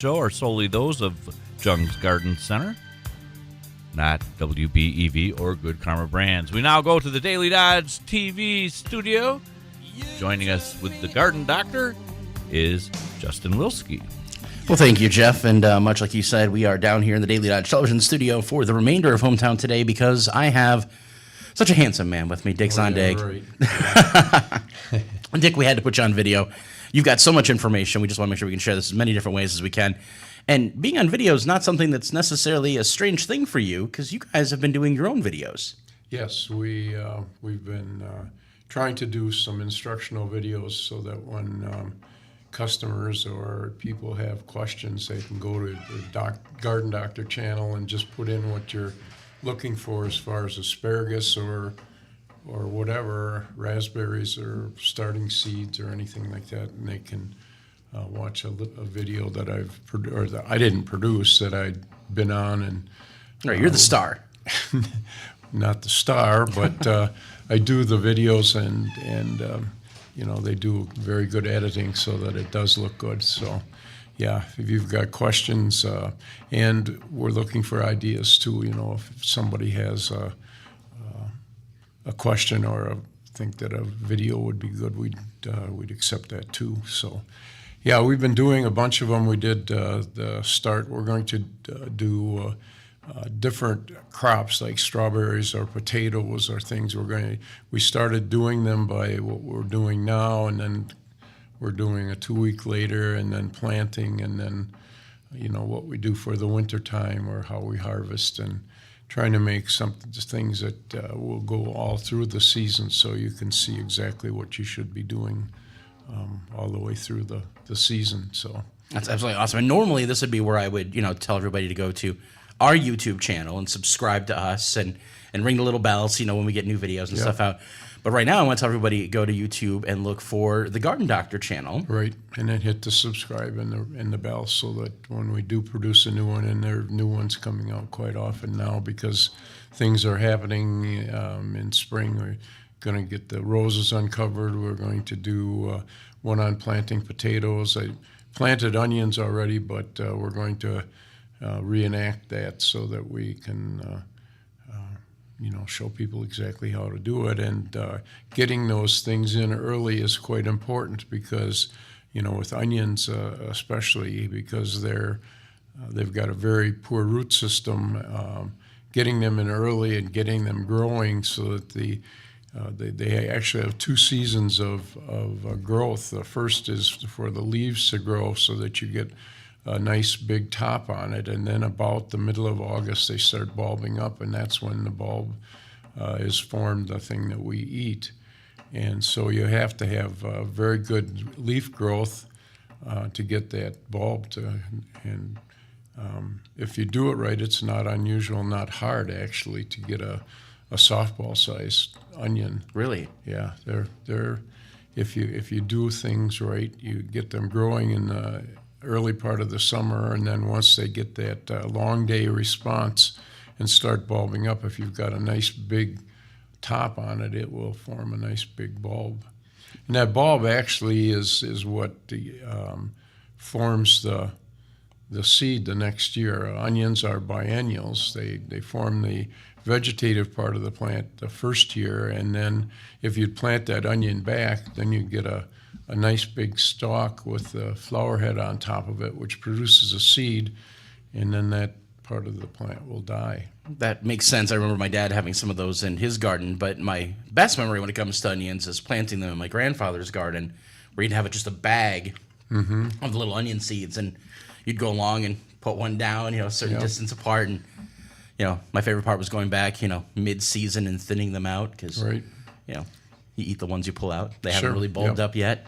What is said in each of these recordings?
show are solely those of Jung's Garden Center, not WBEV or Good Karma Brands. We now go to the Daily Dodge TV studio. Joining us with the Garden Doctor is Justin Wilski. Well, thank you, Jeff. And much like you said, we are down here in the Daily Dodge Television studio for the remainder of Hometown Today because I have such a handsome man with me, Dick Zondag. Right. Dick, we had to put you on video. You've got so much information. We just want to make sure we can share this as many different ways as we can. And being on video is not something that's necessarily a strange thing for you because you guys have been doing your own videos. Yes, we've been trying to do some instructional videos so that when customers or people have questions, they can go to the Garden Doctor channel and just put in what you're looking for as far as asparagus or whatever, raspberries or starting seeds or anything like that, and they can watch a video that that I didn't produce, that I'd been on. And All right, you're the star. Not the star, but I do the videos, and they do very good editing so that it does look good. So, yeah, if you've got questions, and we're looking for ideas too. If somebody has a question or think that a video would be good, we'd accept that too. So, yeah, we've been doing a bunch of them. We did the start. We're going to do different crops like strawberries or potatoes or things. We started doing them by what we're doing now, and then we're doing a 2-week later, and then planting, and then what we do for the winter time or how we harvest, and trying to make things that will go all through the season so you can see exactly what you should be doing all the way through the season. So That's absolutely awesome. And normally this would be where I would, tell everybody to go to our YouTube channel and subscribe to us and ring the little bells, when we get new videos and stuff out. But right now I want to tell everybody go to YouTube and look for the Garden Doctor channel. Right, and then hit the subscribe and the bell so that when we do produce a new one, and there are new ones coming out quite often now because things are happening in spring. We're going to get the roses uncovered. We're going to do one on planting potatoes. I planted onions already, but we're going to reenact that so that we can show people exactly how to do it. And getting those things in early is quite important because, with onions especially, because they've got a very poor root system, getting them in early and getting them growing so that they actually have 2 seasons of growth. The first is for the leaves to grow so that you get a nice big top on it, and then about the middle of August they start bulbing up, and that's when the bulb is formed, the thing that we eat. And so you have to have very good leaf growth to get that bulb and if you do it right, it's not unusual, not hard actually, to get a softball-sized onion. Really? Yeah, they're if you do things right, you get them growing in the early part of the summer, and then once they get that long day response and start bulbing up, if you've got a nice big top on it, it will form a nice big bulb. And that bulb actually is what forms the seed the next year. Onions are biennials. They form the vegetative part of the plant the first year, and then if you plant that onion back, then you get a nice big stalk with the flower head on top of it, which produces a seed, and then that part of the plant will die. That makes sense. I remember my dad having some of those in his garden, but my best memory when it comes to onions is planting them in my grandfather's garden, where you'd have just a bag of the little onion seeds, and you'd go along and put one down, a certain distance apart, and my favorite part was going back, mid-season and thinning them out because, you eat the ones you pull out. They haven't really bulbed up yet.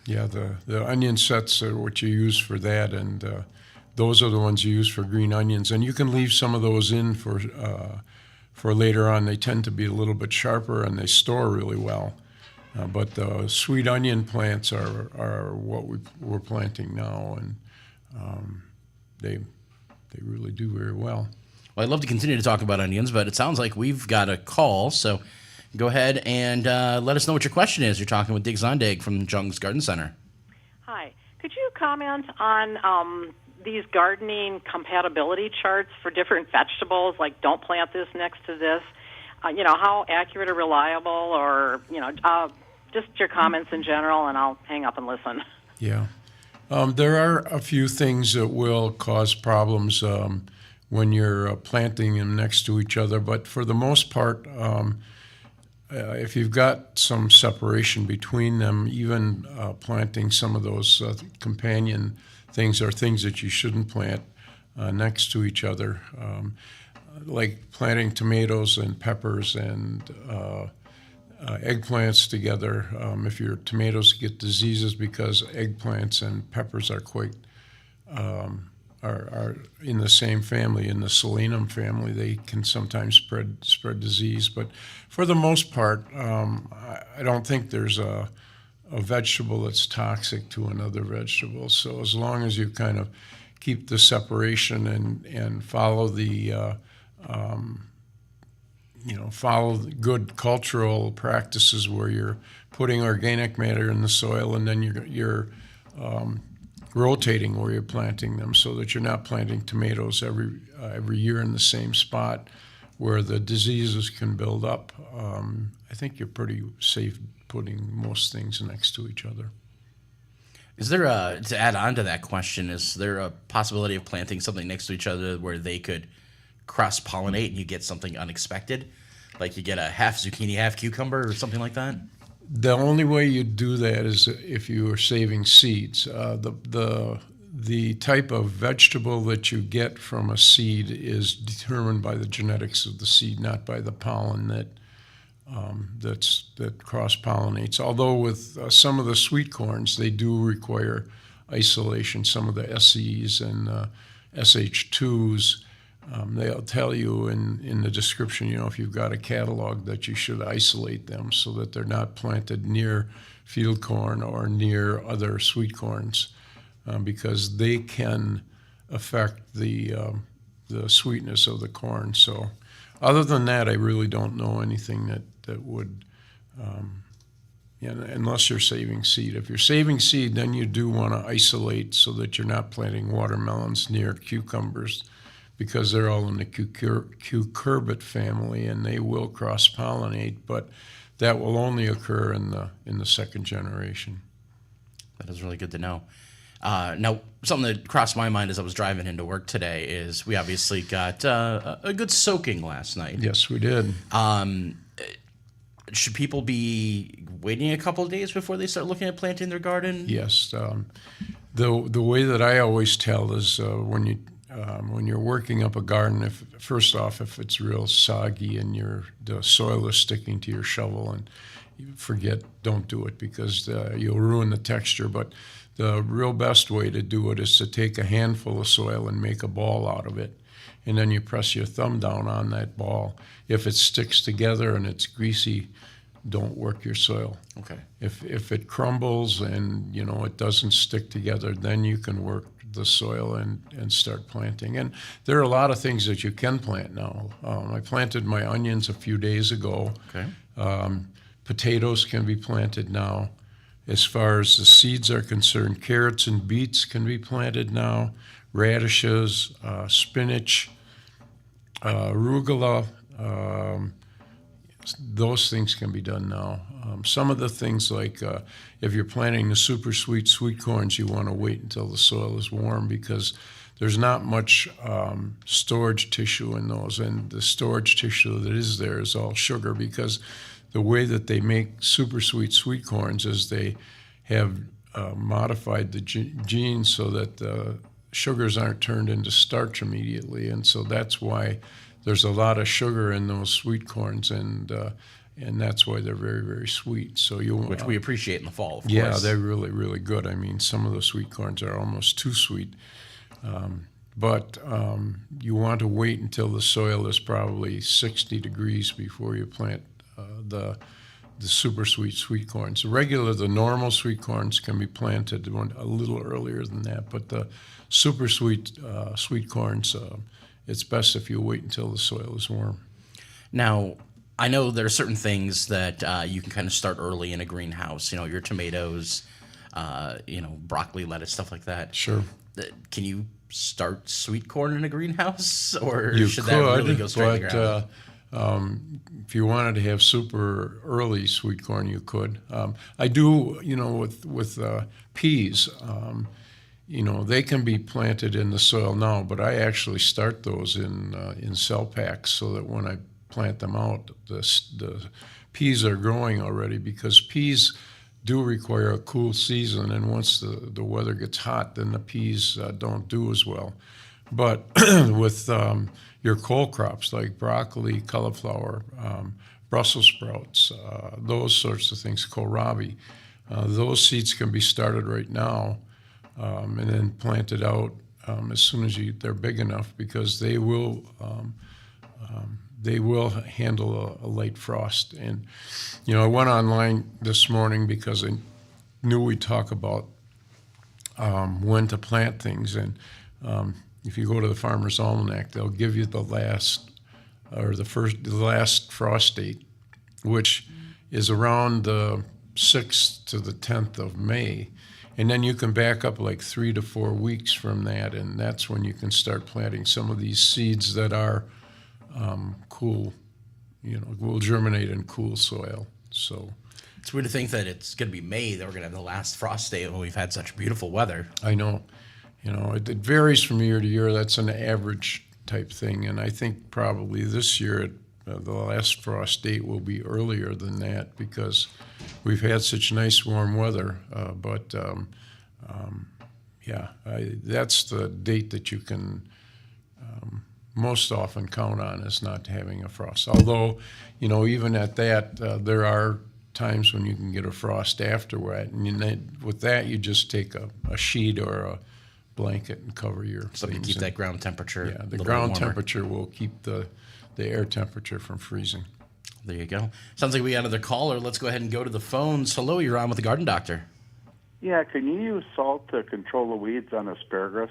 Yeah, the onion sets are what you use for that, and those are the ones you use for green onions. And you can leave some of those in for later on. They tend to be a little bit sharper, and they store really well. But the sweet onion plants are what we're planting now, and they really do very well. Well, I'd love to continue to talk about onions, but it sounds like we've got a call, so go ahead and let us know what your question is. You're talking with Dick Zondag from Jung's Garden Center. Hi. Could you comment on these gardening compatibility charts for different vegetables, like don't plant this next to this, how accurate or reliable, or, just your comments in general, and I'll hang up and listen. Yeah. There are a few things that will cause problems when you're planting them next to each other, but for the most part, if you've got some separation between them, even planting some of those companion things are things that you shouldn't plant next to each other, like planting tomatoes and peppers and eggplants together. If your tomatoes get diseases because eggplants and peppers are quite are in the same family, in the Solanum family, they can sometimes spread disease. But for the most part, I don't think there's a vegetable that's toxic to another vegetable. So as long as you kind of keep the separation and follow the follow the good cultural practices where you're putting organic matter in the soil and then you're rotating where you're planting them, so that you're not planting tomatoes every year in the same spot where the diseases can build up. I think you're pretty safe putting most things next to each other. Is there to add on to that question, is there a possibility of planting something next to each other where they could cross-pollinate and you get something unexpected? Like you get a half zucchini, half cucumber or something like that? The only way you do that is if you are saving seeds. The type of vegetable that you get from a seed is determined by the genetics of the seed, not by the pollen that cross-pollinates. Although with some of the sweet corns, they do require isolation. Some of the SEs and SH2s, they'll tell you in the description, if you've got a catalog, that you should isolate them so that they're not planted near field corn or near other sweet corns, because they can affect the sweetness of the corn. So other than that, I really don't know anything that would, unless you're saving seed. If you're saving seed, then you do want to isolate so that you're not planting watermelons near cucumbers, because they're all in the cucurbit family and they will cross-pollinate, but that will only occur in the second generation. That is really good to know. Now, something that crossed my mind as I was driving into work today is we obviously got a good soaking last night. Yes, we did. Should people be waiting a couple of days before they start looking at planting their garden? Yes. The way that I always tell is when you're working up a garden, if it's real soggy and the soil is sticking to your shovel, and don't do it, because you'll ruin the texture. But the real best way to do it is to take a handful of soil and make a ball out of it. And then you press your thumb down on that ball. If it sticks together and it's greasy, don't work your soil. Okay. If it crumbles and it doesn't stick together, then you can work the soil and start planting. And there are a lot of things that you can plant now. I planted my onions a few days ago. Okay. Potatoes can be planted now. As far as the seeds are concerned, carrots and beets can be planted now. Radishes, spinach, arugula, those things can be done now. Some of the things like if you're planting the super sweet corns, you want to wait until the soil is warm, because there's not much storage tissue in those, and the storage tissue that is there is all sugar, because the way that they make super sweet corns is they have modified the genes so that the sugars aren't turned into starch immediately, and so that's why there's a lot of sugar in those sweet corns, and that's why they're very, very sweet. So which we appreciate in the fall, of course. Yeah, they're really, really good. I mean, some of the sweet corns are almost too sweet. But you want to wait until the soil is probably 60 degrees before you plant the super sweet corns. The normal sweet corns can be planted a little earlier than that, but the super sweet corns, it's best if you wait until the soil is warm. Now, I know there are certain things that you can kind of start early in a greenhouse. Your tomatoes, broccoli, lettuce, stuff like that. Sure. Can you start sweet corn in a greenhouse, or You should could, that really go straight to the ground? but if you wanted to have super early sweet corn, you could. I do, with peas. They can be planted in the soil now, but I actually start those in cell packs so that when I plant them out, the peas are growing already, because peas do require a cool season, and once the weather gets hot, then the peas don't do as well. But with your cole crops like broccoli, cauliflower, Brussels sprouts, those sorts of things, kohlrabi, those seeds can be started right now and then planted out as soon as they're big enough, because they will handle a late frost. And I went online this morning because I knew we'd talk about when to plant things. And if you go to the Farmer's Almanac, they'll give you the last frost date, which is around the 6th to the 10th of May. And then you can back up like 3 to 4 weeks from that, and that's when you can start planting some of these seeds that are cool, will germinate in cool soil. So It's weird to think that it's going to be May that we're going to have the last frost day when we've had such beautiful weather. I know, it varies from year to year. That's an average type thing, and I think probably this year the last frost date will be earlier than that, because we've had such nice warm weather. That's the date that you can most often count on, is not having a frost. Although, even at that, there are times when you can get a frost afterward, and with that, you just take a sheet or a blanket and cover your Something to things. keep that ground temperature. Yeah, a the little ground bit warmer. temperature will keep the air temperature from freezing. There you go. Sounds like we got another caller. Let's go ahead and go to the phones. Hello, you're on with the Garden Doctor. Yeah, can you use salt to control the weeds on asparagus?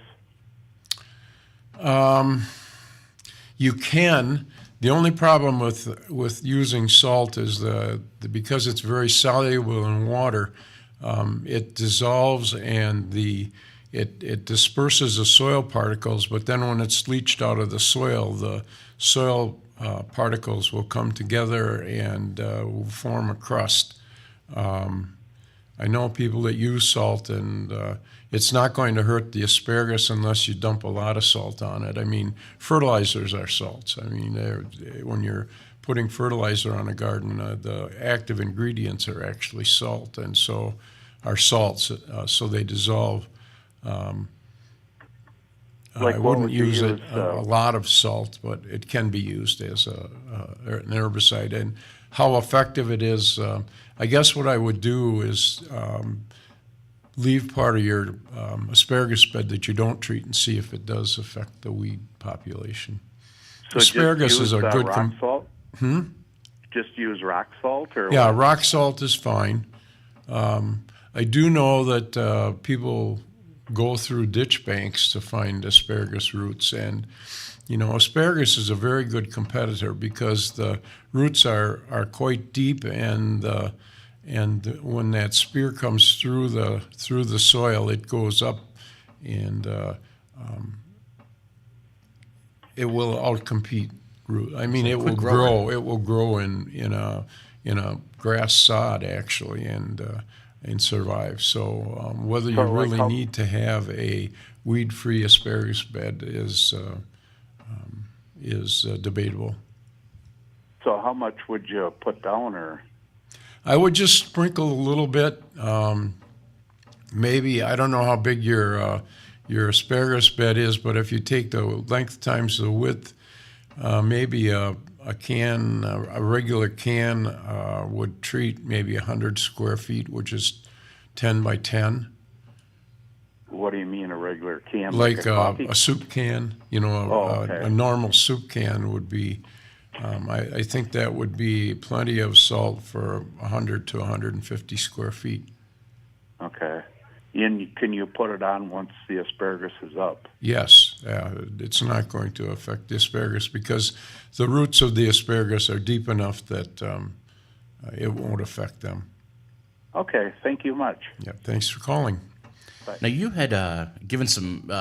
You can. The only problem with using salt is because it's very soluble in water, it dissolves and it disperses the soil particles. But then when it's leached out of the soil particles will come together and will form a crust. I know people that use salt, and it's not going to hurt the asparagus unless you dump a lot of salt on it. I mean, fertilizers are salts. I mean, when you're putting fertilizer on a garden, the active ingredients are actually salt, and so are salts, so they dissolve. Like I what wouldn't would you use use, a lot of salt, but it can be used as an herbicide. And how effective it is, I guess what I would do is leave part of your asparagus bed that you don't treat and see if it does affect the weed population. So Asparagus just use, is a good rock salt? Just use rock salt? Or Yeah, what? rock salt is fine. I do know that people go through ditch banks to find asparagus roots, and asparagus is a very good competitor because the roots are quite deep, and when that spear comes through the soil, it goes up, and it will outcompete root. I mean, it will grow. It will grow in a grass sod actually, and survive. So whether you So, like, really how- need to have a weed-free asparagus bed is debatable. So how much would you put down? Or I would just sprinkle a little bit. Maybe, I don't know how big your asparagus bed is, but if you take the length times the width, maybe a regular can would treat maybe 100 square feet, which is 10 by 10. what do you mean a regular can? Like a coffee? a soup can, okay. a normal soup can would be, I think that would be plenty of salt for 100 to 150 square feet. Okay. And can you put it on once the asparagus is up? Yes, it's not going to affect the asparagus because the roots of the asparagus are deep enough that it won't affect them. Okay, thank you much. Yeah, thanks for calling. Now, you had given some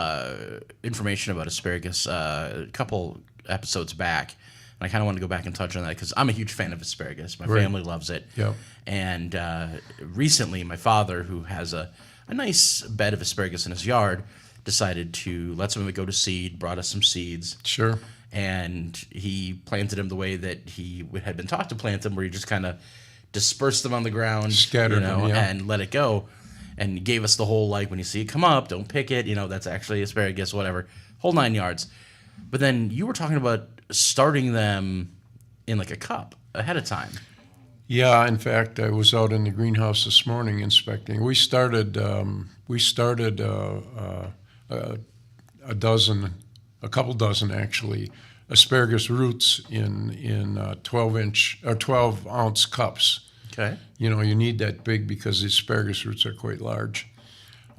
information about asparagus a couple episodes back, and I kind of want to go back and touch on that because I'm a huge fan of asparagus. My family loves it. Yep. And recently, my father, who has a nice bed of asparagus in his yard, decided to let some of it go to seed, brought us some seeds. Sure. And he planted them the way that he had been taught to plant them, where you just kind of disperse them on the ground, Scattered them, yeah. and let it go. And he gave us the whole, like, when you see it come up, don't pick it, that's actually asparagus, whatever, whole 9 yards. But then you were talking about starting them in like a cup ahead of time. Yeah, in fact, I was out in the greenhouse this morning inspecting. We started a couple dozen actually, asparagus roots in 12-inch or 12-ounce cups. Okay. You need that big because the asparagus roots are quite large,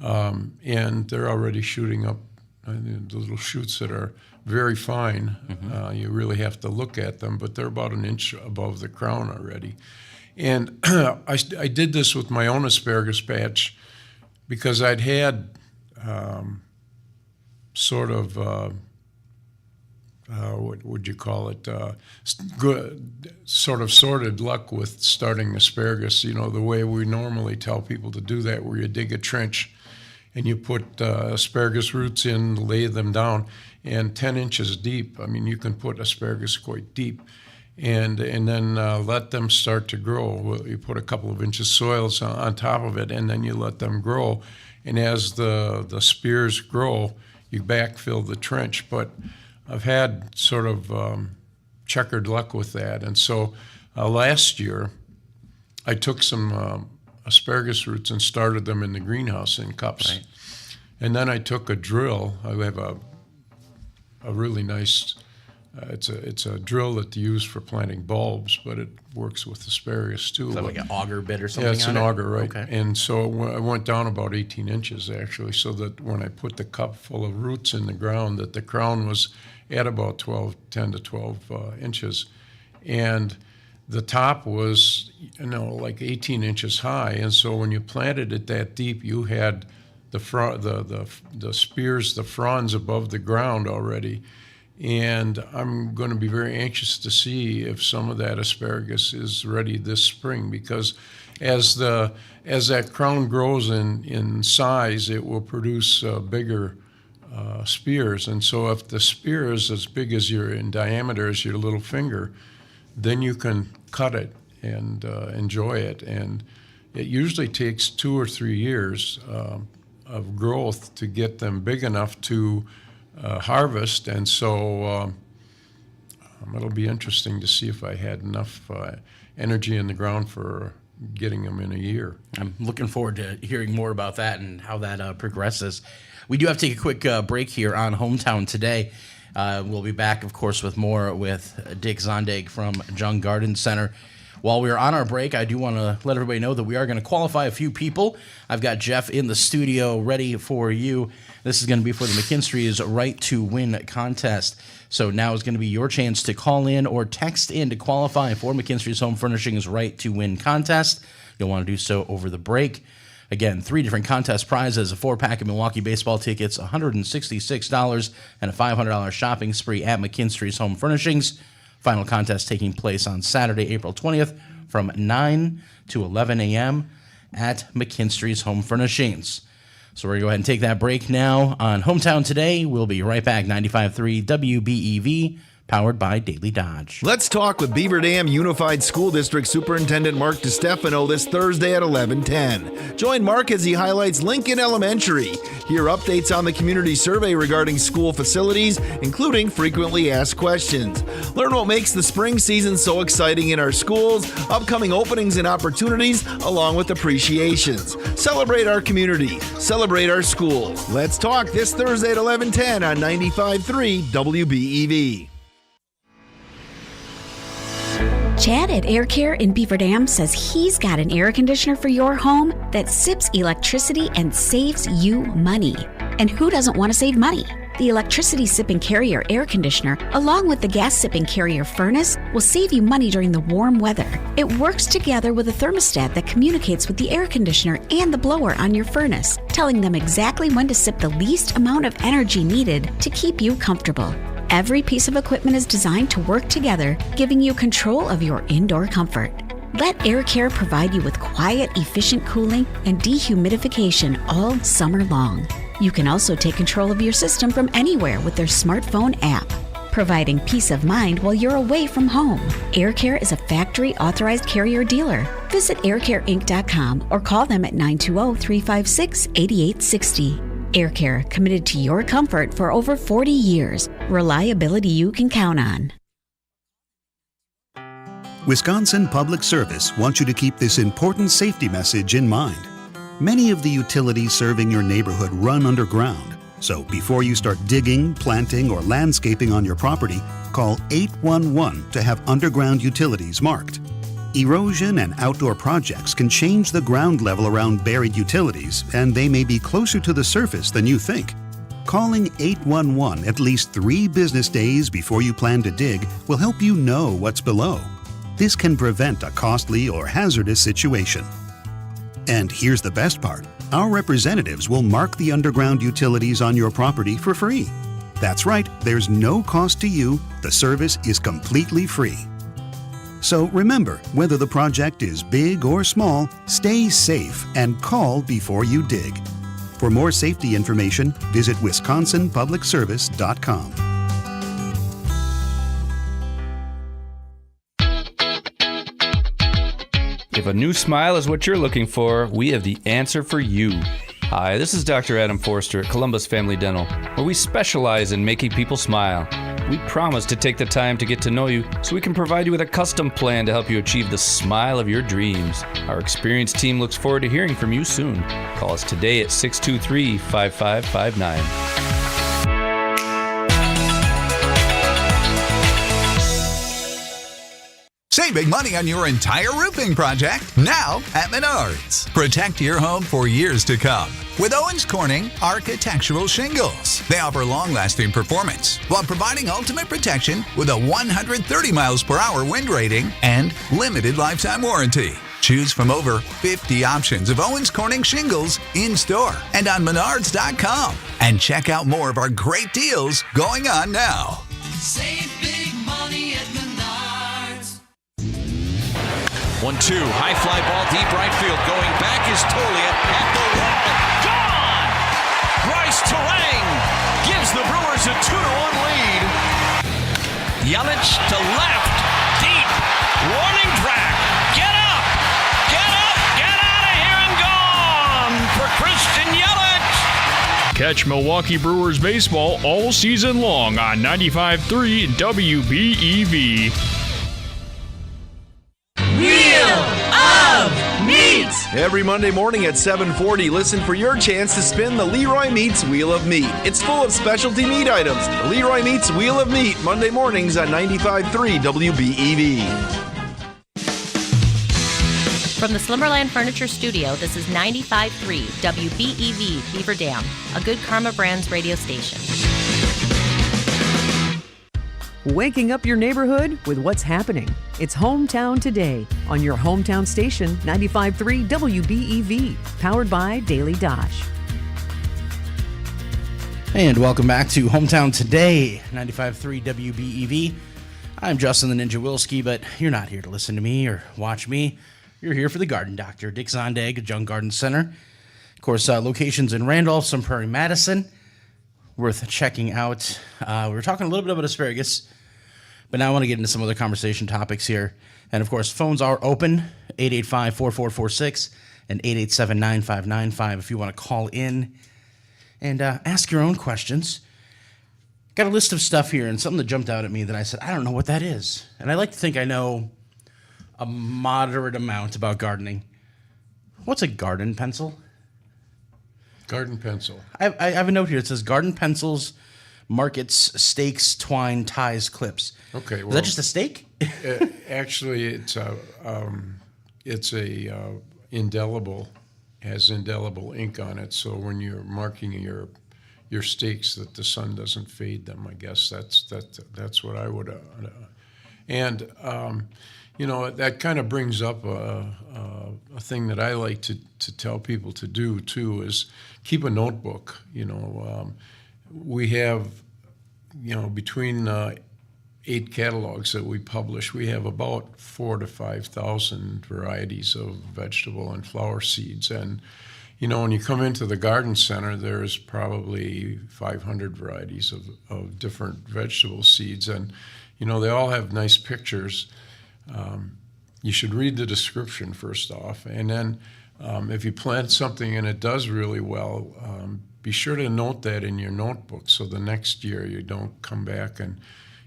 and they're already shooting up. The little shoots that are very fine. Mm-hmm. You really have to look at them, but they're about an inch above the crown already. And I did this with my own asparagus patch because I'd had what would you call it? Good, sort of sorted luck with starting asparagus. The way we normally tell people to do that, where you dig a trench and you put asparagus roots in, lay them down, and 10 inches deep. I mean, you can put asparagus quite deep, and then let them start to grow. You put a couple of inches soils on top of it, and then you let them grow. And as the spears grow, you backfill the trench. But I've had sort of checkered luck with that. And so last year, I took some asparagus roots and started them in the greenhouse in cups. Right. And then I took a drill. I have a really nice, it's a drill that you use for planting bulbs, but it works with asparagus too. Is that like an auger bit or something? Yeah, it's on an it? auger, right? Okay. And so I went down about 18 inches actually, so that when I put the cup full of roots in the ground, that the crown was at about 10 to 12 inches, and the top was like 18 inches high. And so when you planted it that deep, you had the spears, the fronds above the ground already. And I'm going to be very anxious to see if some of that asparagus is ready this spring, because as that crown grows in size, it will produce bigger spears. And so if the spear is as big in diameter as your little finger, then you can cut it and enjoy it. And it usually takes 2 or 3 years of growth to get them big enough to harvest. And so it'll be interesting to see if I had enough energy in the ground for getting them in a year. I'm looking forward to hearing more about that and how that progresses. We do have to take a quick break here on Hometown Today. We'll be back, of course, with more with Dick Zondag from Jung Garden Center. While we are on our break, I do want to let everybody know that we are going to qualify a few people. I've got Jeff in the studio ready for you. This is going to be for the McKinstry's Right to Win contest. So now is going to be your chance to call in or text in to qualify for McKinstry's Home Furnishings Right to Win contest. You'll want to do so over the break. Again, 3 different contest prizes, a 4-pack of Milwaukee baseball tickets, $166, and a $500 shopping spree at McKinstry's Home Furnishings. Final contest taking place on Saturday, April 20th from 9 to 11 a.m. at McKinstry's Home Furnishings. So we're going to go ahead and take that break now on Hometown Today. We'll be right back, 95.3 WBEV, powered by Daily Dodge. Let's talk with Beaver Dam Unified School District Superintendent Mark DiStefano this Thursday at 11:10. Join Mark as he highlights Lincoln Elementary. Hear updates on the community survey regarding school facilities, including frequently asked questions. Learn what makes the spring season so exciting in our schools, upcoming openings and opportunities, along with appreciations. Celebrate our community. Celebrate our schools. Let's talk this Thursday at 11:10 on 95.3 WBEV. Chad at Air Care in Beaver Dam says he's got an air conditioner for your home that sips electricity and saves you money. And who doesn't want to save money? The electricity sipping carrier air conditioner, along with the gas sipping carrier furnace, will save you money during the warm weather. It works together with a thermostat that communicates with the air conditioner and the blower on your furnace, telling them exactly when to sip the least amount of energy needed to keep you comfortable. Every piece of equipment is designed to work together, giving you control of your indoor comfort. Let Air Care provide you with quiet, efficient cooling and dehumidification all summer long. You can also take control of your system from anywhere with their smartphone app, providing peace of mind while you're away from home. Air Care is a factory authorized carrier dealer. Visit aircareinc.com or call them at 920-356-8860. Air Care, committed to your comfort for over 40 years. Reliability you can count on. Wisconsin Public Service wants you to keep this important safety message in mind. Many of the utilities serving your neighborhood run underground, so before you start digging, planting, or landscaping on your property, call 811 to have underground utilities marked. Erosion and outdoor projects can change the ground level around buried utilities, and they may be closer to the surface than you think. Calling 811 at least 3 business days before you plan to dig will help you know what's below. This can prevent a costly or hazardous situation. And here's the best part. Our representatives will mark the underground utilities on your property for free. That's right, there's no cost to you. The service is completely free. So remember, whether the project is big or small, stay safe and call before you dig. For more safety information, visit wisconsinpublicservice.com. If a new smile is what you're looking for, we have the answer for you. Hi, this is Dr. Adam Forster at Columbus Family Dental, where we specialize in making people smile. We promise to take the time to get to know you so we can provide you with a custom plan to help you achieve the smile of your dreams. Our experienced team looks forward to hearing from you soon. Call us today at 623-5559. Save big money on your entire roofing project now at Menards. Protect your home for years to come with Owens Corning Architectural Shingles. They offer long-lasting performance while providing ultimate protection with a 130 miles per hour wind rating and limited lifetime warranty. Choose from over 50 options of Owens Corning shingles in store and on Menards.com. And check out more of our great deals going on now. Save big money at Menards. 1-2, high fly ball, deep right field. Going back is Tolian at the wall. Gone! Bryce Terang gives the Brewers a 2-1 lead. Yelich to left, deep, warning track. Get up! Get up! Get out of here and gone for Christian Yelich. Catch Milwaukee Brewers baseball all season long on 95.3 WBEV. Wheel of Meat! Every Monday morning at 7:40, listen for your chance to spin the Leroy Meats Wheel of Meat. It's full of specialty meat items. The Leroy Meats Wheel of Meat, Monday mornings on 95.3 WBEV. From the Slimmerland Furniture Studio, this is 95.3 WBEV Beaver Dam, a Good Karma Brands radio station. Waking up your neighborhood with what's happening. It's Hometown Today on your hometown station, 95.3 WBEV, powered by Daily Dosh. And welcome back to Hometown Today, 95.3 WBEV. I'm Justin the Ninja Wilski, but you're not here to listen to me or watch me. You're here for the Garden Doctor, Dick Zondag, Young Garden Center. Of course, locations in Randolph, Sun Prairie, Madison. Worth checking out. We were talking a little bit about asparagus, but now I want to get into some other conversation topics here. And of course, phones are open, 885-4446 and 887-9595 if you want to call in and ask your own questions. Got a list of stuff here and something that jumped out at me that I said, I don't know what that is. And I like to think I know a moderate amount about gardening. What's a garden pencil? Garden pencil. I have a note here. It says garden pencils, markets, stakes, twine, ties, clips. Okay, well, is that just a stake? Actually, it's a indelible, has indelible ink on it. So when you're marking your stakes that the sun doesn't fade them. I guess that's what I would. And that kind of brings up a thing that I like to tell people to do too, is keep a notebook. We have, between 8 catalogs that we publish, we have about 4,000 to 5,000 varieties of vegetable and flower seeds. And when you come into the garden center, there's probably 500 varieties of different vegetable seeds, and they all have nice pictures. You should read the description first off, and then if you plant something and it does really well, be sure to note that in your notebook, so the next year you don't come back and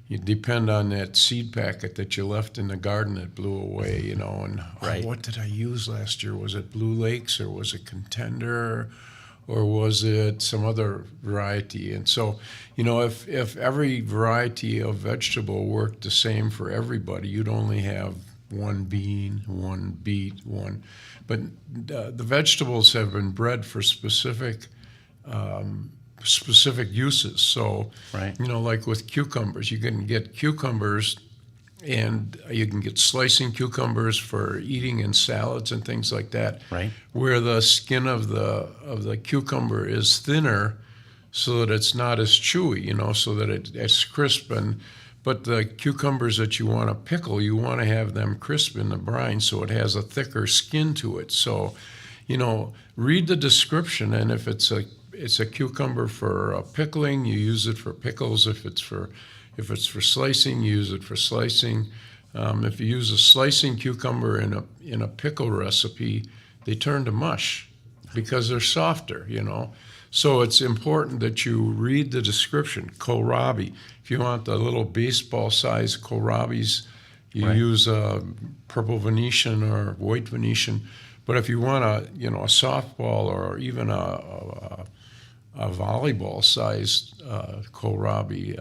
you depend on that seed packet that you left in the garden that blew away, and Right. What did I use last year? Was it Blue Lakes, or was it Contender, or was it some other variety? And so, if every variety of vegetable worked the same for everybody, you'd only have one bean, one beet, one. But the vegetables have been bred for specific uses. So, Right. like with cucumbers, you can get cucumbers, and you can get slicing cucumbers for eating in salads and things like that. Right. Where the skin of the cucumber is thinner, so that it's not as chewy, so that it's crisp. But the cucumbers that you want to pickle, you want to have them crisp in the brine, so it has a thicker skin to it. So, read the description, and if it's a cucumber for pickling, you use it for pickles. If it's for slicing, you use it for slicing. If you use a slicing cucumber in a pickle recipe, they turn to mush because they're softer, So it's important that you read the description. Kohlrabi. If you want the little baseball-sized kohlrabis, you Right. use purple Venetian or white Venetian. But if you want a softball or even a volleyball-sized kohlrabi,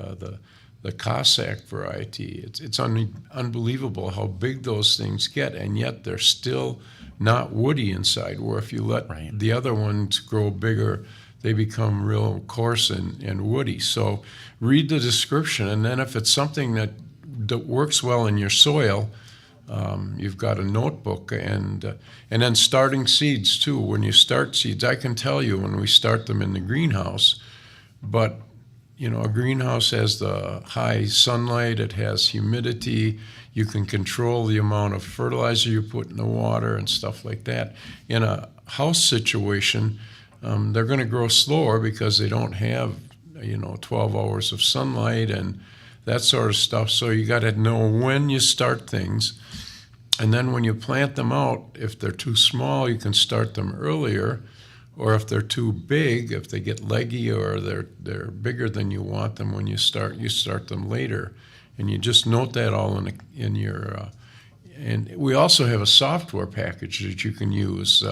the Cossack variety, it's unbelievable how big those things get, and yet they're still not woody inside, where if you let the other ones grow bigger, they become real coarse and woody. So read the description, and then if it's something that works well in your soil, you've got a notebook, and then starting seeds too. When you start seeds, I can tell you when we start them in the greenhouse, but a greenhouse has the high sunlight, it has humidity, you can control the amount of fertilizer you put in the water and stuff like that. In a house situation, they're going to grow slower because they don't have 12 hours of sunlight and that sort of stuff. So you got to know when you start things, and then when you plant them out, if they're too small, you can start them earlier, or if they're too big, if they get leggy or they're bigger than you want them, when you start them later, and you just note that all in your. And we also have a software package that you can use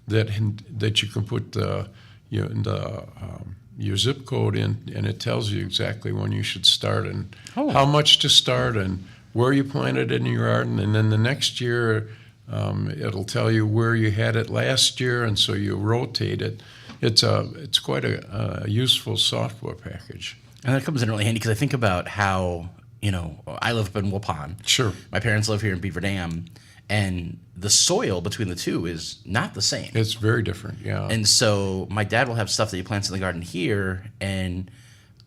that you can put your zip code in, and it tells you exactly when you should start and how much to start and where you planted it in your garden, and then the next year it'll tell you where you had it last year, and so you rotate it. It's quite a useful software package. And that comes in really handy because I think about how, I live up in Waupun. Sure. My parents live here in Beaver Dam, and the soil between the two is not the same. It's very different, yeah. And so my dad will have stuff that he plants in the garden here, and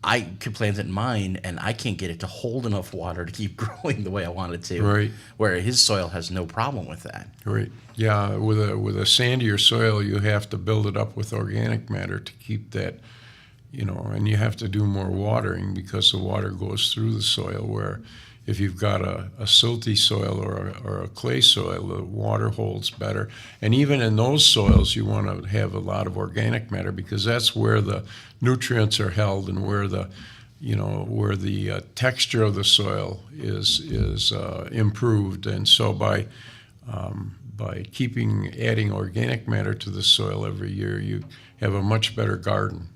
I could plant it in mine, and I can't get it to hold enough water to keep growing the way I want it to. Right. Where his soil has no problem with that. Right. Yeah. With a sandier soil, you have to build it up with organic matter to keep that, and you have to do more watering because the water goes through the soil. Where if you've got a silty soil or a clay soil, the water holds better. And even in those soils, you want to have a lot of organic matter because that's where the nutrients are held and where the texture of the soil is improved. And so by adding organic matter to the soil every year, you have a much better garden.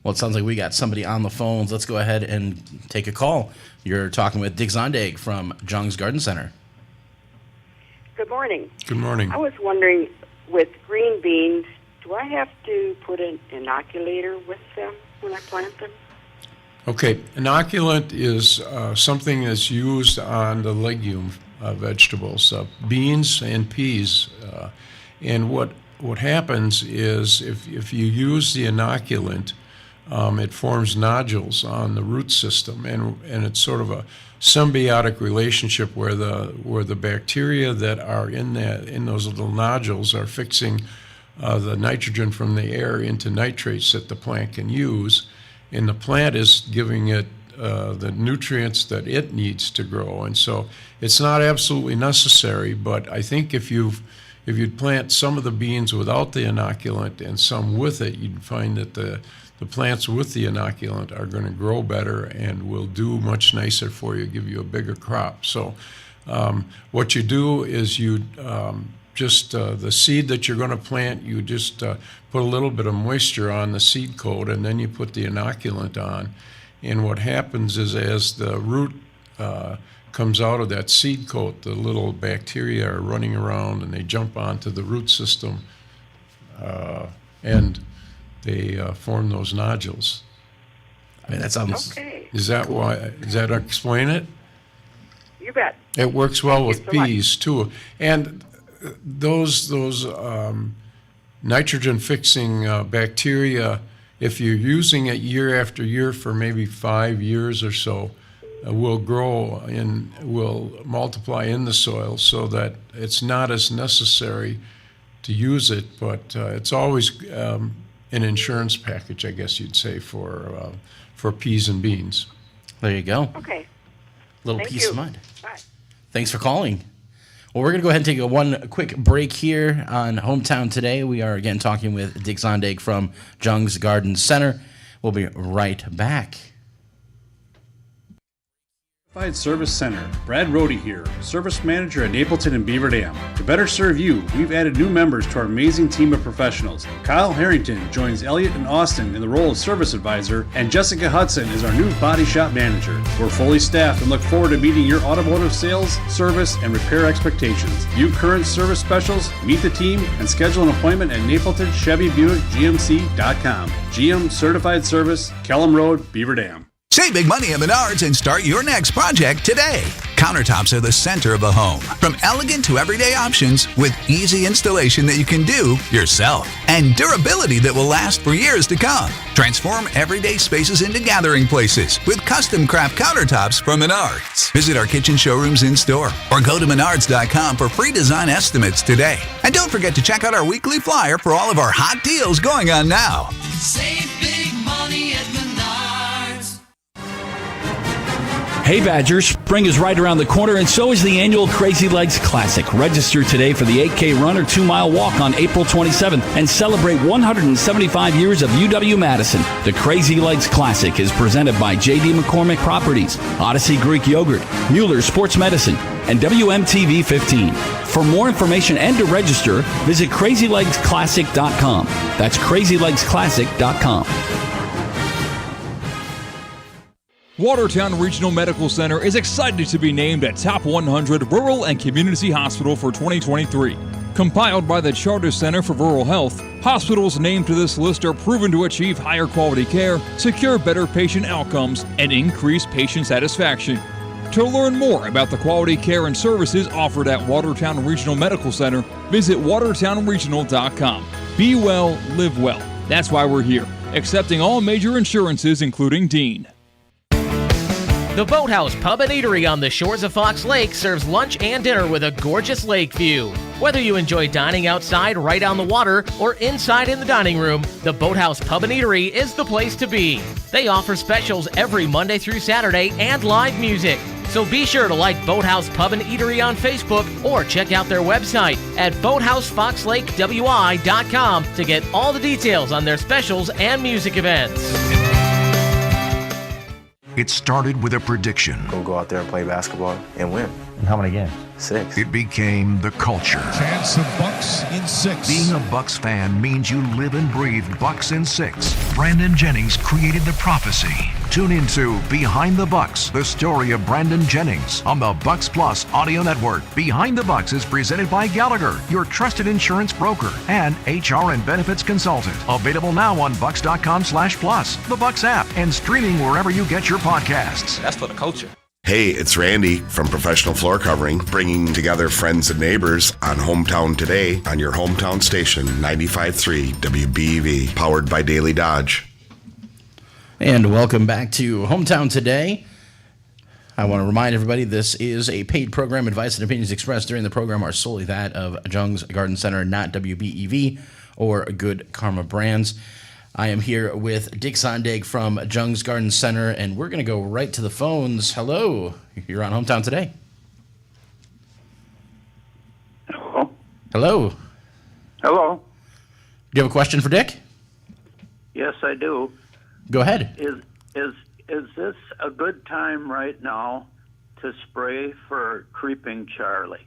Well, it sounds like we got somebody on the phones. Let's go ahead and take a call. You're talking with Dick Zondag from Jung's Garden Center. Good morning. Good morning. I was wondering, with green beans, Do I have to put an inoculator with them when I plant them? Okay, inoculant is something that's used on the legume vegetables, beans and peas. And what happens is if you use the inoculant, it forms nodules on the root system, and it's sort of a symbiotic relationship where the bacteria that are in those little nodules are fixing the nitrogen from the air into nitrates that the plant can use, and the plant is giving it the nutrients that it needs to grow. And so it's not absolutely necessary, but I think if you'd plant some of the beans without the inoculant and some with it, you'd find that the plants with the inoculant are going to grow better and will do much nicer for you, give you a bigger crop. So what you do is you just the seed that you're going to plant, you just put a little bit of moisture on the seed coat, and then you put the inoculant on. And what happens is as the root comes out of that seed coat, the little bacteria are running around and they jump onto the root system and they form those nodules. I mean, that sounds... Okay. Does that explain it? You bet. It works well Thank with you so much. peas too. And those nitrogen-fixing bacteria, if you're using it year after year for maybe 5 years or so, will grow and will multiply in the soil so that it's not as necessary to use it, but it's always an insurance package, I guess you'd say, for peas and beans. There you go. Okay. Little Thank piece you. of mud. Bye. Thanks for calling. Well, we're going to go ahead and take one quick break here on Hometown Today. We are again talking with Dick Zondag from Jung's Garden Center. We'll be right back. Certified Service Center. Brad Rohde here, Service Manager at Napleton and Beaver Dam. To better serve you, we've added new members to our amazing team of professionals. Kyle Harrington joins Elliot and Austin in the role of Service Advisor, and Jessica Hudson is our new Body Shop Manager. We're fully staffed and look forward to meeting your automotive sales, service, and repair expectations. View current service specials, meet the team, and schedule an appointment at Napleton Chevy Buick GMC.com. GM Certified Service, Kellum Road, Beaver Dam. Save big money at Menards and start your next project today. Countertops are the center of the home. From elegant to everyday options with easy installation that you can do yourself and durability that will last for years to come. Transform everyday spaces into gathering places with custom craft countertops from Menards. Visit our kitchen showrooms in store or go to menards.com for free design estimates today. And don't forget to check out our weekly flyer for all of our hot deals going on now. Save big money at Menards. Hey Badgers, spring is right around the corner and so is the annual Crazy Legs Classic. Register today for the 8K run or 2-mile walk on April 27th and celebrate 175 years of UW-Madison. The Crazy Legs Classic is presented by J.D. McCormick Properties, Odyssey Greek Yogurt, Mueller Sports Medicine, and WMTV 15. For more information and to register, visit crazylegsclassic.com. That's crazylegsclassic.com. Watertown Regional Medical Center is excited to be named a Top 100 Rural and Community Hospital for 2023. Compiled by the Charter Center for Rural Health, hospitals named to this list are proven to achieve higher quality care, secure better patient outcomes, and increase patient satisfaction. To learn more about the quality care and services offered at Watertown Regional Medical Center, visit watertownregional.com. Be well, live well. That's why we're here, accepting all major insurances, including Dean. The Boathouse Pub and Eatery on the shores of Fox Lake serves lunch and dinner with a gorgeous lake view. Whether you enjoy dining outside right on the water or inside in the dining room, the Boathouse Pub and Eatery is the place to be. They offer specials every Monday through Saturday and live music. So be sure to like Boathouse Pub and Eatery on Facebook or check out their website at boathousefoxlakewi.com to get all the details on their specials and music events. It started with a prediction. Go out there and play basketball and win. And how many games? 6. It became the culture. Chance of Bucks in 6. Being a Bucks fan means you live and breathe Bucks in 6. Brandon Jennings created the prophecy. Tune into Behind the Bucks, the story of Brandon Jennings on the Bucks Plus Audio Network. Behind the Bucks is presented by Gallagher, your trusted insurance broker and HR and benefits consultant. Available now on bucks.com/plus, the Bucks app, and streaming wherever you get your podcasts. That's for the culture. Hey, it's Randy from Professional Floor Covering, bringing together friends and neighbors on Hometown Today on your hometown station, 95.3 WBEV, powered by Daily Dodge. And welcome back to Hometown Today. I want to remind everybody this is a paid program. Advice and opinions expressed during the program are solely that of Jung's Garden Center, not WBEV or Good Karma Brands. I am here with Dick Zondag from Jung's Garden Center, and we're going to go right to the phones. Hello. You're on Hometown Today. Hello. Hello. Hello. Do you have a question for Dick? Yes, I do. Go ahead. Is this a good time right now to spray for Creeping Charlie?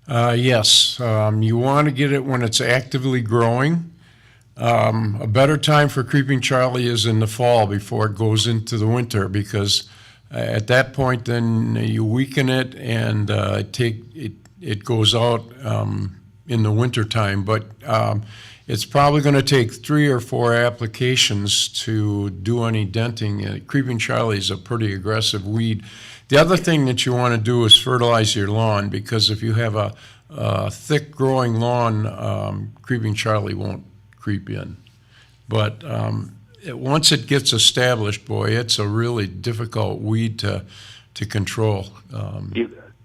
Yes. You want to get it when it's actively growing. A better time for Creeping Charlie is in the fall before it goes into the winter, because at that point then you weaken it and it goes out in the winter time. But it's probably going to take 3 or 4 applications to do any denting. Creeping Charlie is a pretty aggressive weed. The other thing that you want to do is fertilize your lawn, because if you have a thick growing lawn, Creeping Charlie won't creep in. But once it gets established, boy, it's a really difficult weed to control. All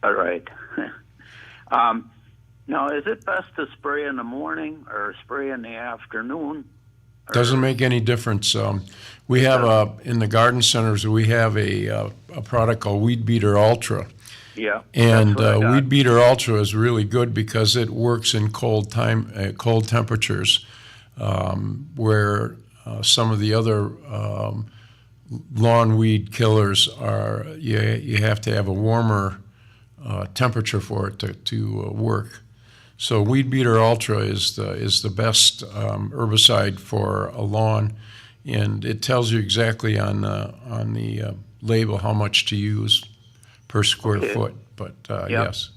right. Now, is it best to spray in the morning or spray in the afternoon? Doesn't make any difference. We have in the garden centers, we have a product called Weed Beater Ultra. Yeah. And Weed Beater Ultra is really good because it works in cold temperatures, where some of the other lawn weed killers are. You have to have a warmer temperature for it to work. So Weed Beater Ultra is the best herbicide for a lawn, and it tells you exactly on the label how much to use per square foot. But yes.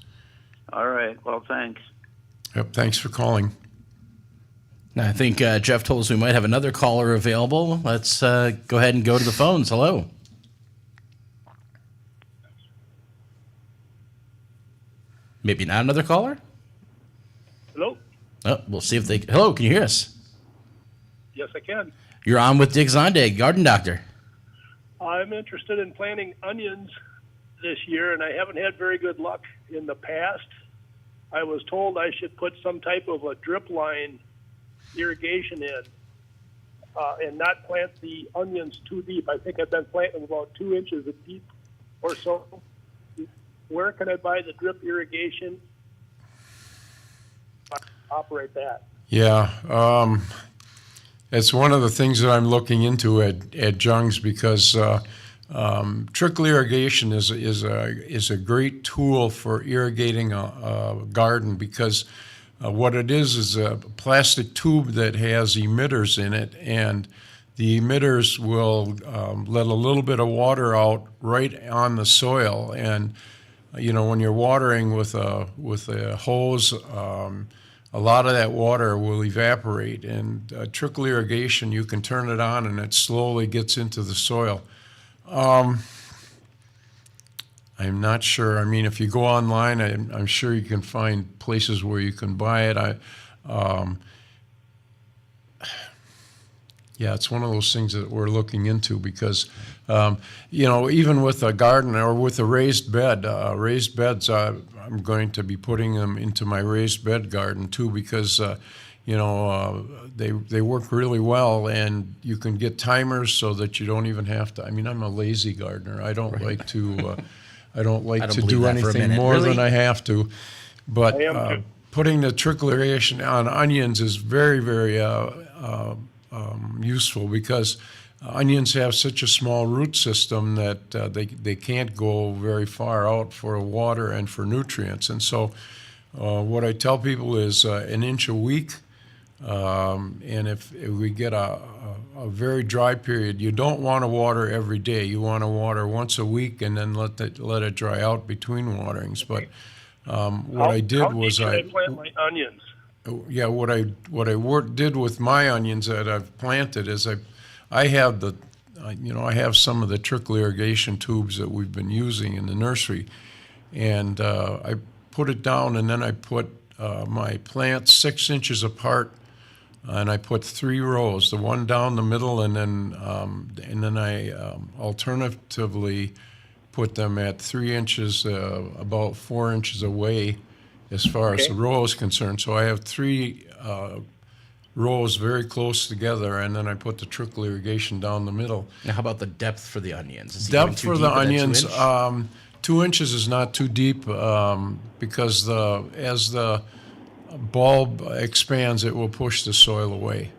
All right. Well, thanks. Yep. Thanks for calling. I think Jeff told us we might have another caller available. Let's go ahead and go to the phones. Hello. Maybe not another caller? Hello? Oh, we'll see if they... Hello, can you hear us? Yes, I can. You're on with Dick Zondag, Garden Doctor. I'm interested in planting onions this year, and I haven't had very good luck in the past. I was told I should put some type of a drip line irrigation in and not plant the onions too deep. I think I've been planting about 2 inches deep or so. Where can I buy the drip irrigation? Operate that. Yeah, it's one of the things that I'm looking into at Jung's, because trickle irrigation is a great tool for irrigating a garden, because what it is a plastic tube that has emitters in it, and the emitters will let a little bit of water out right on the soil. And when you're watering with a hose, a lot of that water will evaporate. And trickle irrigation, you can turn it on and it slowly gets into the soil. I'm not sure. I mean, if you go online, I'm sure you can find places where you can buy it. Yeah, it's one of those things that we're looking into, because, even with a garden or with a raised beds, I'm going to be putting them into my raised bed garden too, because, they work really well, and you can get timers so that you don't even have to. I mean, I'm a lazy gardener. I don't like to, do anything more than I have to. But putting the trickle irrigation on onions is very, very useful, because onions have such a small root system that they can't go very far out for water and for nutrients. And so what I tell people is 1 inch a week And if we get a very dry period, you don't want to water every day. You want to water once a week and then let it dry out between waterings. But what I did was I plant my onions. Yeah, what I did with my onions that I've planted is I have I have some of the trickle irrigation tubes that we've been using in the nursery, and I put it down, and then I put my plants 6 inches apart, and I put 3 rows, the one down the middle, and then I alternatively put them at 3 inches, about 4 inches away, as far as the row is concerned. So I have 3 rows very close together, and then I put the trickle irrigation down the middle. Now, how about the depth for the onions? Is it going Depth too for deep the at that 2 onions, inch? 2 inches is not too deep because as the bulb expands, it will push the soil away.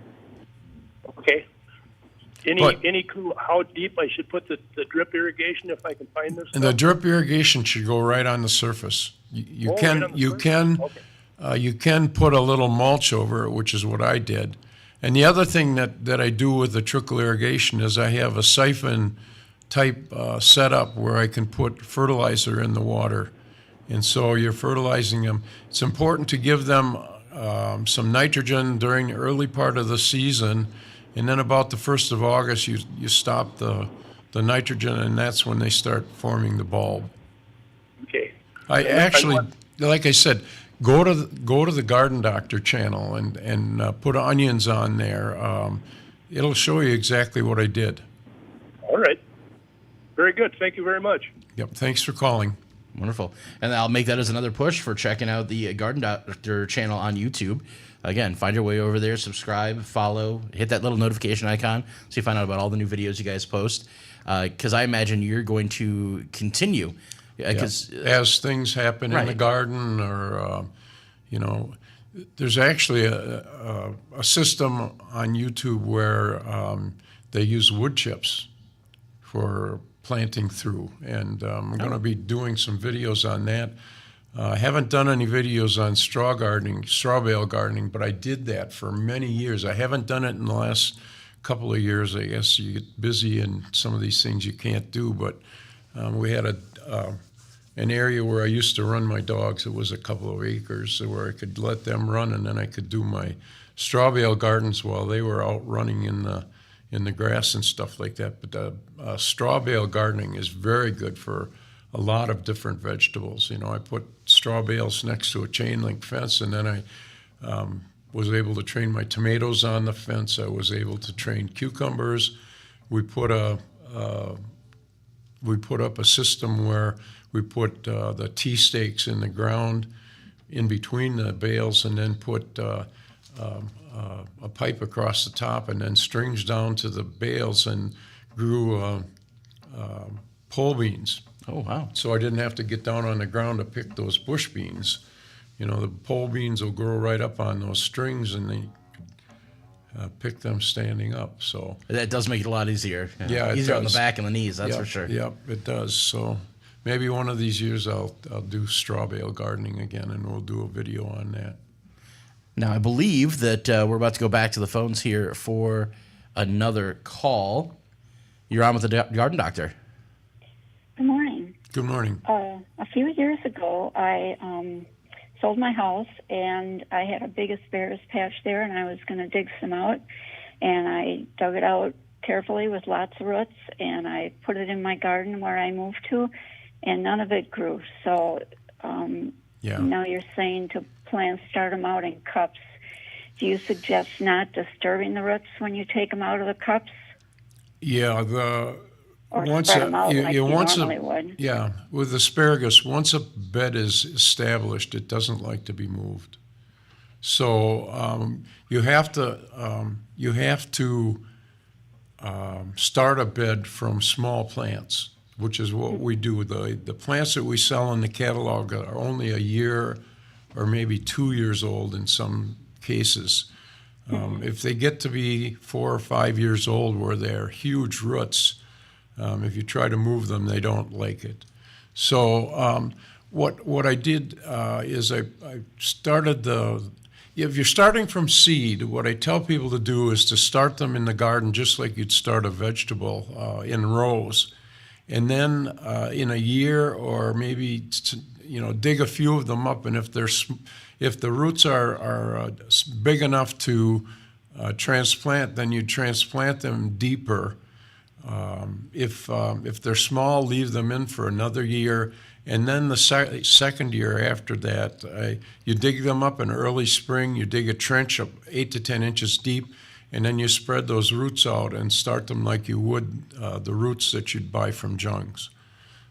Okay. Any clue how deep I should put the drip irrigation if I can find this? And the drip irrigation should go right on the surface. You can put a little mulch over it, which is what I did. And the other thing that I do with the trickle irrigation is I have a siphon type setup where I can put fertilizer in the water. And so you're fertilizing them. It's important to give them some nitrogen during the early part of the season, and then about the 1st of August you stop the nitrogen, and that's when they start forming the bulb. Okay. I actually, like I said, go to the Garden Doctor channel and put onions on there. It'll show you exactly what I did. All right. Very good. Thank you very much. Yep. Thanks for calling. Wonderful. And I'll make that as another push for checking out the Garden Doctor channel on YouTube. Again, find your way over there, subscribe, follow, hit that little notification icon so you find out about all the new videos you guys post. Because I imagine you're going to continue. As things happen in the garden, or, there's actually a system on YouTube where they use wood chips for planting through, and we're going to be doing some videos on that. I haven't done any videos on straw bale gardening, but I did that for many years. I haven't done it in the last couple of years. I guess you get busy and some of these things you can't do, but we had an area where I used to run my dogs. It was a couple of acres where I could let them run, and then I could do my straw bale gardens while they were out running in the grass and stuff like that. But straw bale gardening is very good for a lot of different vegetables. I put straw bales next to a chain link fence, and then I was able to train my tomatoes on the fence. I was able to train cucumbers. We put up a system where we put the tea stakes in the ground in between the bales, and then put a pipe across the top, and then strings down to the bales, and grew pole beans. Oh, wow. So I didn't have to get down on the ground to pick those bush beans. The pole beans will grow right up on those strings, and they pick them standing up. So that does make it a lot easier. Yeah, easier on the back and the knees, that's for sure. Yep, it does. So maybe one of these years I'll do straw bale gardening again, and we'll do a video on that. Now, I believe that we're about to go back to the phones here for another call. You're on with the Garden Doctor. Good morning. Good morning. A few years ago, I sold my house, and I had a big asparagus patch there, and I was going to dig some out, and I dug it out carefully with lots of roots, and I put it in my garden where I moved to, and none of it grew. So now you're saying to start them out in cups. Do you suggest not disturbing the roots when you take them out of the cups? Yeah, Or spread them out like you normally would? Yeah, with asparagus, once a bed is established, it doesn't like to be moved. So you have to start a bed from small plants, which is what we do. The plants that we sell in the catalog are only a year or maybe 2 years old in some cases. If they get to be 4 or 5 years old, where they're huge roots, if you try to move them, they don't like it. So what I did is I started if you're starting from seed, what I tell people to do is to start them in the garden just like you'd start a vegetable in rows. And then in a year or maybe, dig a few of them up. And if the roots are big enough to transplant, then you transplant them deeper. If they're small, leave them in for another year. And then the second year after that, you dig them up in early spring. You dig a trench of 8 to 10 inches deep, and then you spread those roots out and start them like you would the roots that you'd buy from Jung's.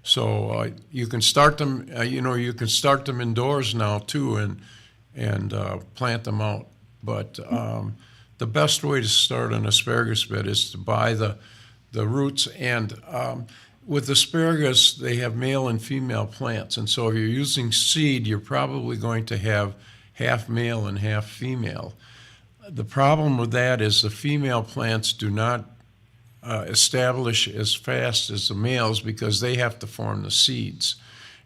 So you can start them. You can start them indoors now too, and plant them out. But the best way to start an asparagus bed is to buy the roots. And with asparagus, they have male and female plants. And so if you're using seed, you're probably going to have half male and half female. The problem with that is the female plants do not establish as fast as the males because they have to form the seeds.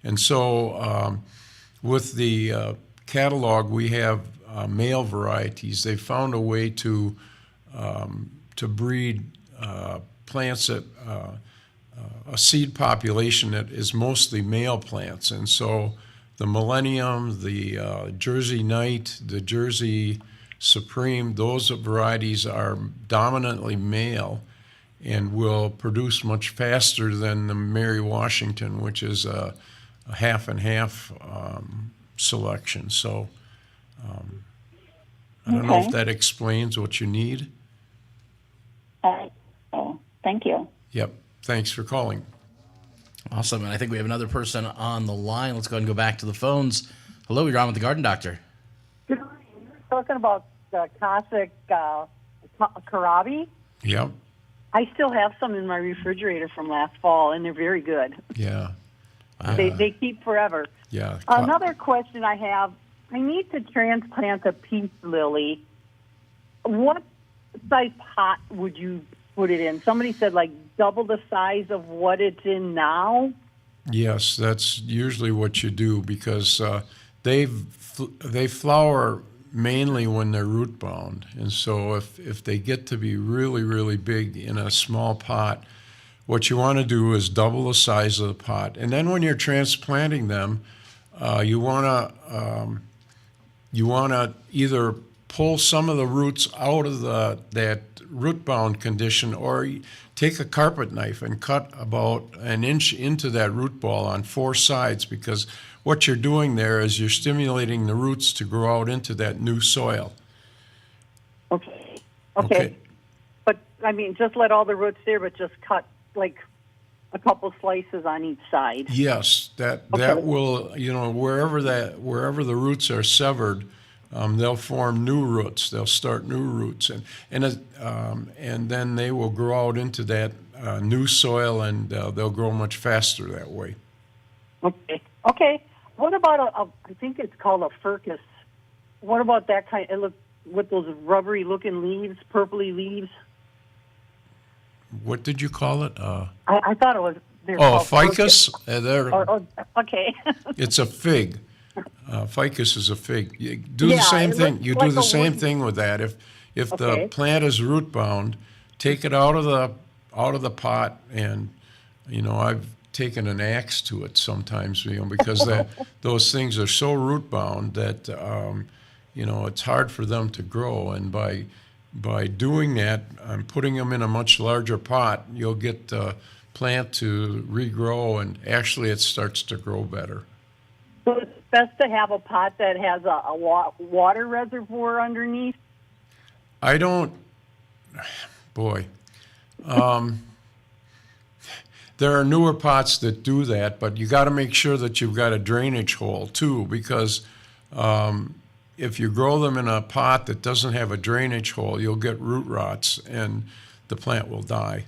And so with the catalog, we have male varieties. They found a way to breed plants that a seed population that is mostly male plants. And so the Millennium, the Jersey Knight, the Jersey Supreme, those varieties are dominantly male and will produce much faster than the Mary Washington, which is a half and half selection. So I don't know if that explains what you need. Thank you. Yep. Thanks for calling. Awesome. And I think we have another person on the line. Let's go ahead and go back to the phones. Hello, you're on with the Garden Doctor. Good morning. You're talking about the Cossack Karabi. Yep. I still have some in my refrigerator from last fall, and they're very good. Yeah. They keep forever. Yeah. Another question I have, I need to transplant a peace lily. What size pot would you put it in? Somebody said like double the size of what it's in now. Yes, that's usually what you do because they flower mainly when they're root bound. And so if they get to be really, really big in a small pot, what you want to do is double the size of the pot. And then when you're transplanting them, you want to either pull some of the roots out of that root bound condition, or take a carpet knife and cut about an inch into that root ball on 4 sides, because what you're doing there is you're stimulating the roots to grow out into that new soil. Okay. But I mean, just let all the roots there, but just cut like a couple slices on each side. Yes, that will, wherever the roots are severed, they'll form new roots. They'll start new roots, and then they will grow out into that new soil, and they'll grow much faster that way. Okay. What about I think it's called a fircus. What about that kind? It looks with those rubbery looking leaves, purpley leaves. What did you call it? I thought it was. A ficus. Okay. It's a fig. Ficus is a fig. You do the same thing. You do the same thing with that. If the plant is root bound, take it out of the pot, and I've taken an axe to it sometimes, because those things are so root bound that it's hard for them to grow. And by doing that, I'm putting them in a much larger pot. You'll get the plant to regrow, and actually it starts to grow better. So it's best to have a pot that has a water reservoir underneath? I don't... Boy. There are newer pots that do that, but you got to make sure that you've got a drainage hole, too, because if you grow them in a pot that doesn't have a drainage hole, you'll get root rots, and the plant will die.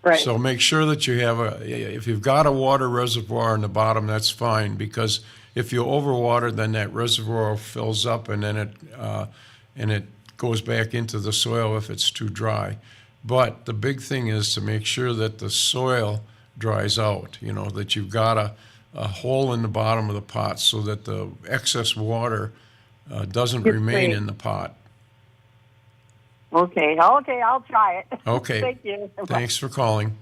Right. So make sure that you have if you've got a water reservoir in the bottom, that's fine, because if you overwater, then that reservoir fills up, and then it goes back into the soil if it's too dry. But the big thing is to make sure that the soil dries out, that you've got a hole in the bottom of the pot so that the excess water doesn't Good remain great. in the pot. Okay, I'll try it. Okay. Thank you. Thanks for calling.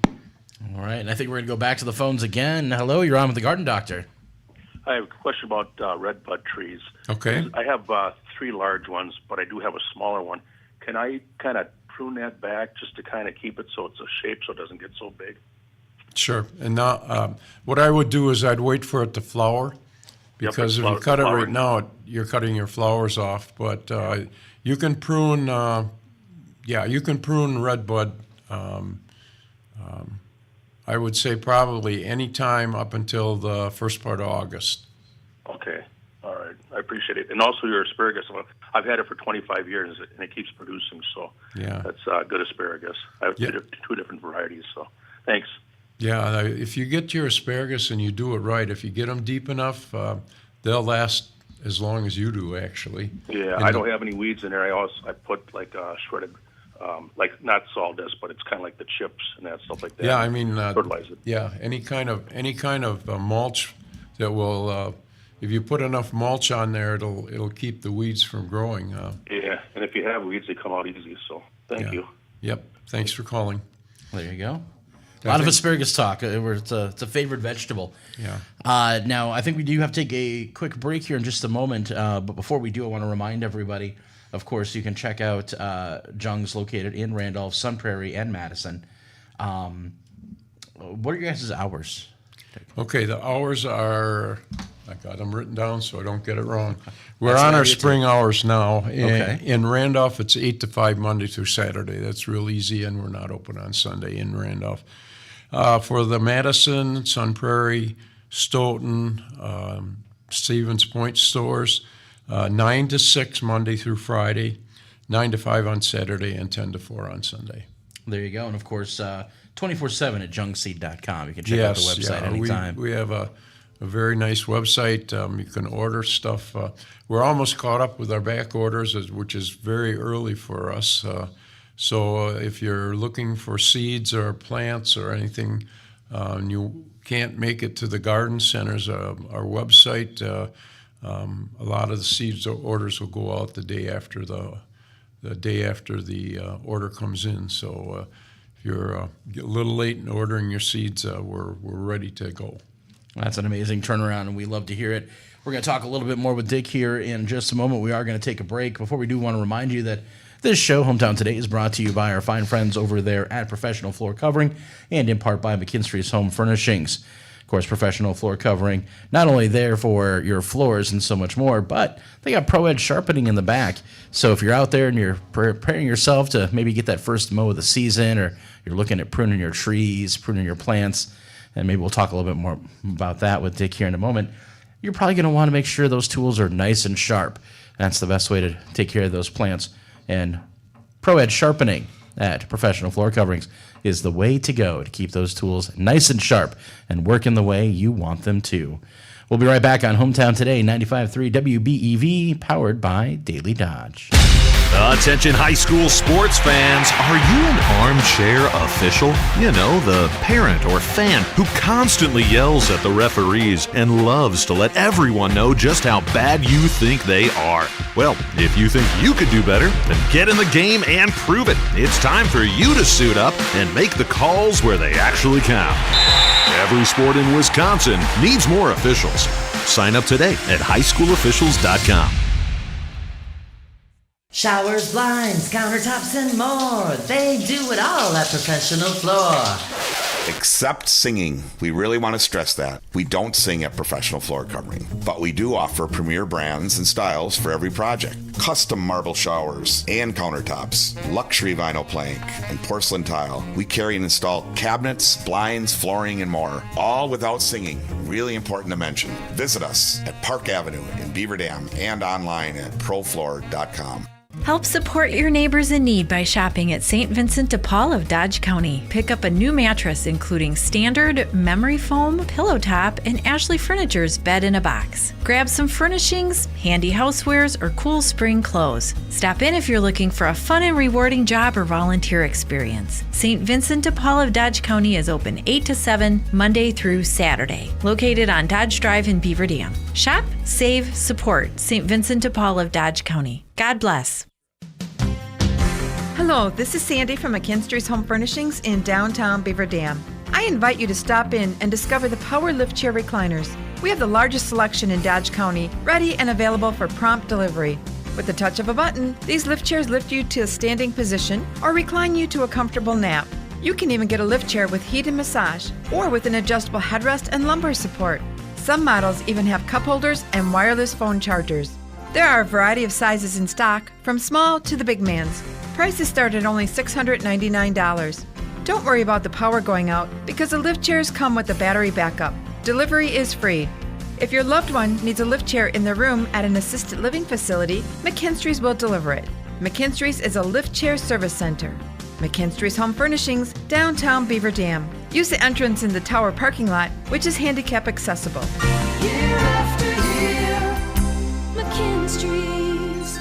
All right, and I think we're going to go back to the phones again. Hello, you're on with the Garden Doctor. I have a question about red bud trees. Okay. I have 3 large ones, but I do have a smaller one. Can I kind of prune that back just to kind of keep it so it's a shape so it doesn't get so big? Sure. And now, what I would do is I'd wait for it to flower, because if you cut it right now, you're cutting your flowers off. But you can prune, you can prune red bud. I would say probably any time up until the first part of August. Okay. All right. I appreciate it. And also your asparagus. I've had it for 25 years, and it keeps producing, so Yeah. that's good asparagus. I have 2 different varieties, so thanks. Yeah, if you get your asparagus and you do it right, if you get them deep enough, they'll last as long as you do, actually. Yeah, And I don't have any weeds in there. I put like shredded, like not sawdust, but it's kind of like the chips and that stuff like that. Yeah, I mean, fertilize it. yeah, any kind of mulch that will, if you put enough mulch on there, it'll keep the weeds from growing. Yeah, and if you have weeds, they come out easy. So thank you. Yep. Thanks for calling. There you go. A lot of asparagus talk. It's a favorite vegetable. Yeah. Now, I think we do have to take a quick break here in just a moment. But before we do, I want to remind everybody, of course, you can check out Jung's located in Randolph, Sun Prairie, and Madison. What are your guys' hours? Okay, the hours are, I got them written down so I don't get it wrong. We're That's on what I our do too. spring hours now. Okay. In Randolph, it's 8 to 5 Monday through Saturday. That's real easy, and we're not open on Sunday in Randolph. For the Madison, Sun Prairie, Stoughton, Stevens Point stores, 9 to 6 Monday through Friday, 9 to 5 on Saturday, and 10 to 4 on Sunday. There you go. And, of course, 24/7 at jungseed.com. You can check out the website anytime. We have a very nice website. You can order stuff. We're almost caught up with our back orders, which is very early for us. So if you're looking for seeds or plants or anything, and you can't make it to the garden centers, our website, a lot of the seeds orders will go out the day after the order comes in. So if you're a little late in ordering your seeds, we're ready to go. That's an amazing turnaround, and we love to hear it. We're going to talk a little bit more with Dick here in just a moment. We are going to take a break. Before we do, want to remind you that this show, Hometown Today, is brought to you by our fine friends over there at Professional Floor Covering and in part by McKinstry's Home Furnishings. Of course, Professional Floor Covering, not only there for your floors and so much more, but they got Pro Edge sharpening in the back. So if you're out there and you're preparing yourself to maybe get that first mow of the season, or you're looking at pruning your trees, pruning your plants, and maybe we'll talk a little bit more about that with Dick here in a moment, you're probably going to want to make sure those tools are nice and sharp. That's the best way to take care of those plants. And Pro Edge sharpening at Professional Floor Coverings is the way to go to keep those tools nice and sharp and working the way you want them to. We'll be right back on Hometown Today, 95.3 WBEV, powered by Daily Dodge. Attention high school sports fans, are you an armchair official? You know, the parent or fan who constantly yells at the referees and loves to let everyone know just how bad you think they are. Well, if you think you could do better, then get in the game and prove it. It's time for you to suit up and make the calls where they actually count. Every sport in Wisconsin needs more officials. Sign up today at highschoolofficials.com. Showers, blinds, countertops, and more. They do it all at Professional Floor. Except singing. We really want to stress that. We don't sing at Professional Floor Covering, but we do offer premier brands and styles for every project. Custom marble showers and countertops, luxury vinyl plank, and porcelain tile. We carry and install cabinets, blinds, flooring, and more, all without singing. Really important to mention. Visit us at Park Avenue in Beaver Dam and online at profloor.com. Help support your neighbors in need by shopping at St. Vincent de Paul of Dodge County. Pick up a new mattress including standard, memory foam, pillow top, and Ashley Furniture's bed in a box. Grab some furnishings, handy housewares, or cool spring clothes. Stop in if you're looking for a fun and rewarding job or volunteer experience. St. Vincent de Paul of Dodge County is open 8 to 7, Monday through Saturday. Located on Dodge Drive in Beaver Dam. Shop Save, support St. Vincent de Paul of Dodge County. God bless. Hello, this is Sandy from McKinstry's Home Furnishings in downtown Beaver Dam. I invite you to stop in and discover the Power Lift Chair Recliners. We have the largest selection in Dodge County, ready and available for prompt delivery. With the touch of a button, these lift chairs lift you to a standing position or recline you to a comfortable nap. You can even get a lift chair with heat and massage, or with an adjustable headrest and lumbar support. Some models even have cup holders and wireless phone chargers. There are a variety of sizes in stock, from small to the big mans. Prices start at only $699. Don't worry about the power going out, because the lift chairs come with a battery backup. Delivery is free. If your loved one needs a lift chair in their room at an assisted living facility, McKinstry's will deliver it. McKinstry's is a lift chair service center. McKinstry's Home Furnishings, downtown Beaver Dam. Use the entrance in the tower parking lot, which is handicap accessible. Year after year, McKinstry's.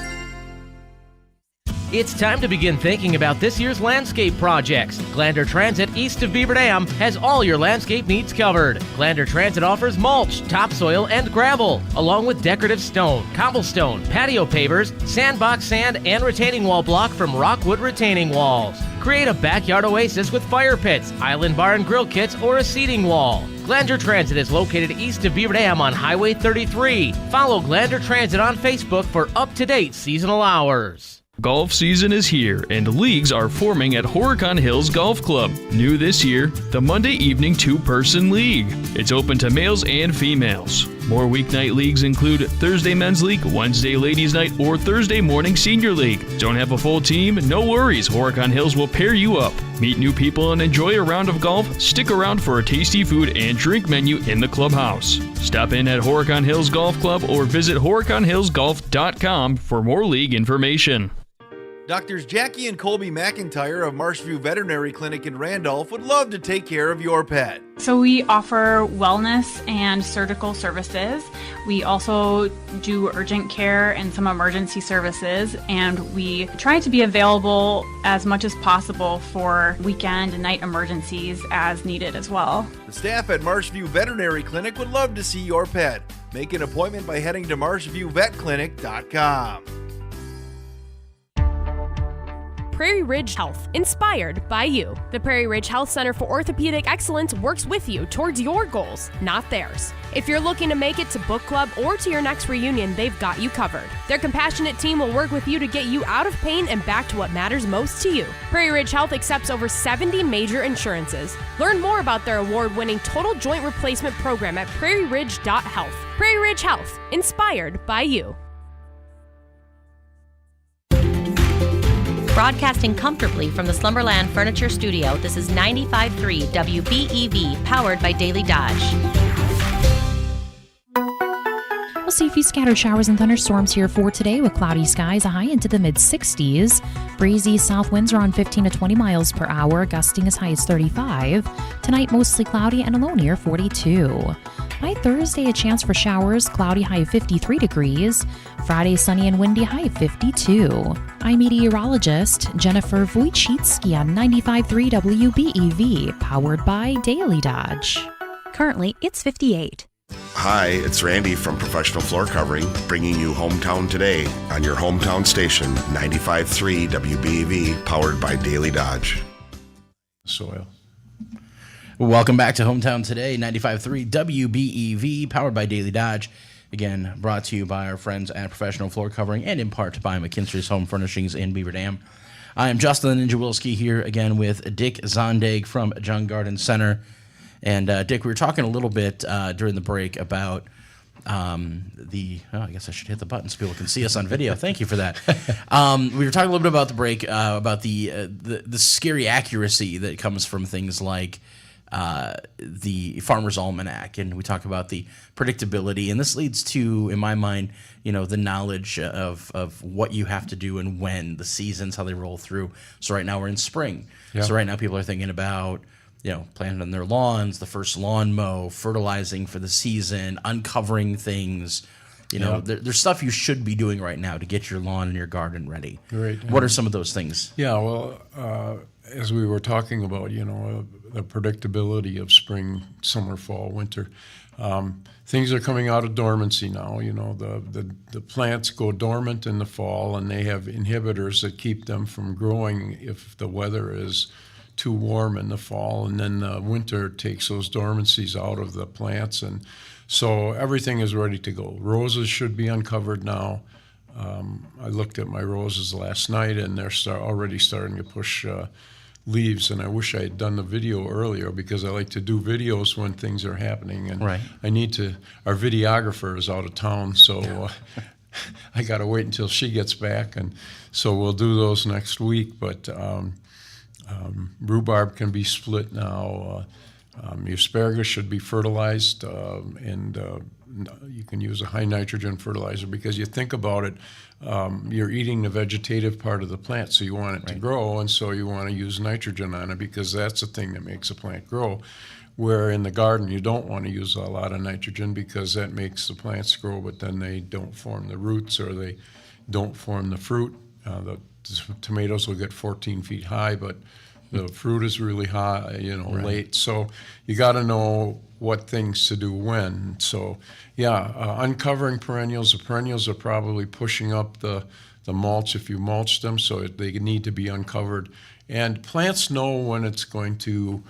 It's time to begin thinking about this year's landscape projects. Glander Transit east of Beaver Dam has all your landscape needs covered. Glander Transit offers mulch, topsoil, and gravel, along with decorative stone, cobblestone, patio pavers, sandbox sand, and retaining wall block from Rockwood Retaining Walls. Create a backyard oasis with fire pits, island bar and grill kits, or a seating wall. Glander Transit is located east of Beaver Dam on Highway 33. Follow Glander Transit on Facebook for up-to-date seasonal hours. Golf season is here, and leagues are forming at Horicon Hills Golf Club. New this year, the Monday evening two-person league. It's open to males and females. More weeknight leagues include Thursday Men's League, Wednesday Ladies Night, or Thursday Morning Senior League. Don't have a full team? No worries, Horicon Hills will pair you up. Meet new people and enjoy a round of golf. Stick around for a tasty food and drink menu in the clubhouse. Stop in at Horicon Hills Golf Club or visit HoriconHillsGolf.com for more league information. Doctors Jackie and Colby McIntyre of Marshview Veterinary Clinic in Randolph would love to take care of your pet. So we offer wellness and surgical services. We also do urgent care and some emergency services, and we try to be available as much as possible for weekend and night emergencies as needed as well. The staff at Marshview Veterinary Clinic would love to see your pet. Make an appointment by heading to marshviewvetclinic.com. Prairie Ridge Health, inspired by you. The Prairie Ridge Health Center for Orthopedic Excellence works with you towards your goals, not theirs. If you're looking to make it to book club or to your next reunion, they've got you covered. Their compassionate team will work with you to get you out of pain and back to what matters most to you. Prairie Ridge Health accepts over 70 major insurances. Learn more about their award-winning total joint replacement program at prairieridge.health. Prairie Ridge Health, inspired by you. Broadcasting comfortably from the Slumberland Furniture Studio, this is 95.3 WBEV, powered by Daily Dodge. We'll see a few scattered showers and thunderstorms here for today with cloudy skies, a high into the mid-60s. Breezy south winds around 15 to 20 miles per hour, gusting as high as 35. Tonight, mostly cloudy and a low near 42. By Thursday, a chance for showers, cloudy, high of 53 degrees. Friday, sunny and windy, high of 52. I'm meteorologist Jennifer Wojcicki on 95.3 WBEV, powered by Daily Dodge. Currently, it's 58. Hi, it's Randy from Professional Floor Covering, bringing you Hometown Today on your hometown station, 95.3 WBEV, powered by Daily Dodge. Soil. Welcome back to Hometown Today, 95.3 WBEV, powered by Daily Dodge. Again, brought to you by our friends at Professional Floor Covering and in part by McKinstry's Home Furnishings in Beaver Dam. I am Justin Ninja Wilski here again with Dick Zondag from Jung Garden Center. And Dick, we were talking a little bit during the break about I guess I should hit the button so people can see us on video. Thank you for that. We were talking a little bit about the break, about the scary accuracy that comes from things like the Farmer's Almanac, and we talk about the predictability, and this leads to, in my mind, the knowledge of what you have to do and when, the seasons, how they roll through. So right now we're in spring. Yeah. So right now people are thinking about planting on their lawns, the first lawn mow, fertilizing for the season, uncovering things. There's stuff you should be doing right now to get your lawn and your garden ready. Right. What are some of those things? Yeah, well, as we were talking about, the predictability of spring, summer, fall, winter, Things are coming out of dormancy now. You know, the plants go dormant in the fall, and they have inhibitors that keep them from growing if the weather is too warm in the fall, and then the winter takes those dormancies out of the plants, and so everything is ready to go. Roses should be uncovered now. I looked at my roses last night, and they're already starting to push leaves, and I wish I had done the video earlier because I like to do videos when things are happening, and Right. I need to. Our videographer is out of town, so I got to wait until she gets back, and so we'll do those next week. But rhubarb can be split now. Your asparagus should be fertilized, and you can use a high nitrogen fertilizer because you think about it, you're eating the vegetative part of the plant, so you want it to grow, and so you want to use nitrogen on it because that's the thing that makes a plant grow. Where in the garden you don't want to use a lot of nitrogen because that makes the plants grow, but then they don't form the roots or they don't form the fruit. The tomatoes will get 14 feet high, but the fruit is really high, late. So you got to know what things to do when. So, uncovering perennials. The perennials are probably pushing up the mulch if you mulch them, so they need to be uncovered. And plants know when it's going to,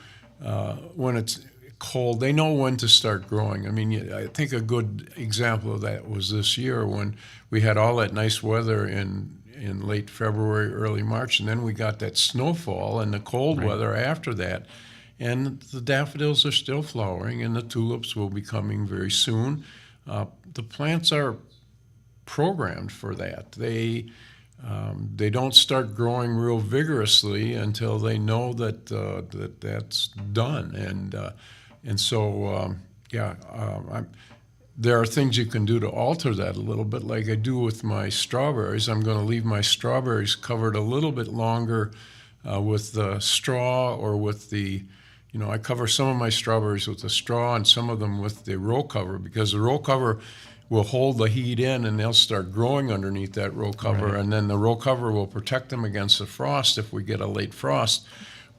when it's cold, they know when to start growing. I mean, I think a good example of that was this year when we had all that nice weather in late February, early March, and then we got that snowfall and the cold weather after that. And the daffodils are still flowering, and the tulips will be coming very soon. The plants are programmed for that. They don't start growing real vigorously until they know that that's done. And so there are things you can do to alter that a little bit, like I do with my strawberries. I'm going to leave my strawberries covered a little bit longer with the straw or with the, I cover some of my strawberries with the straw and some of them with the row cover because the row cover will hold the heat in and they'll start growing underneath that row cover, and then the row cover will protect them against the frost if we get a late frost,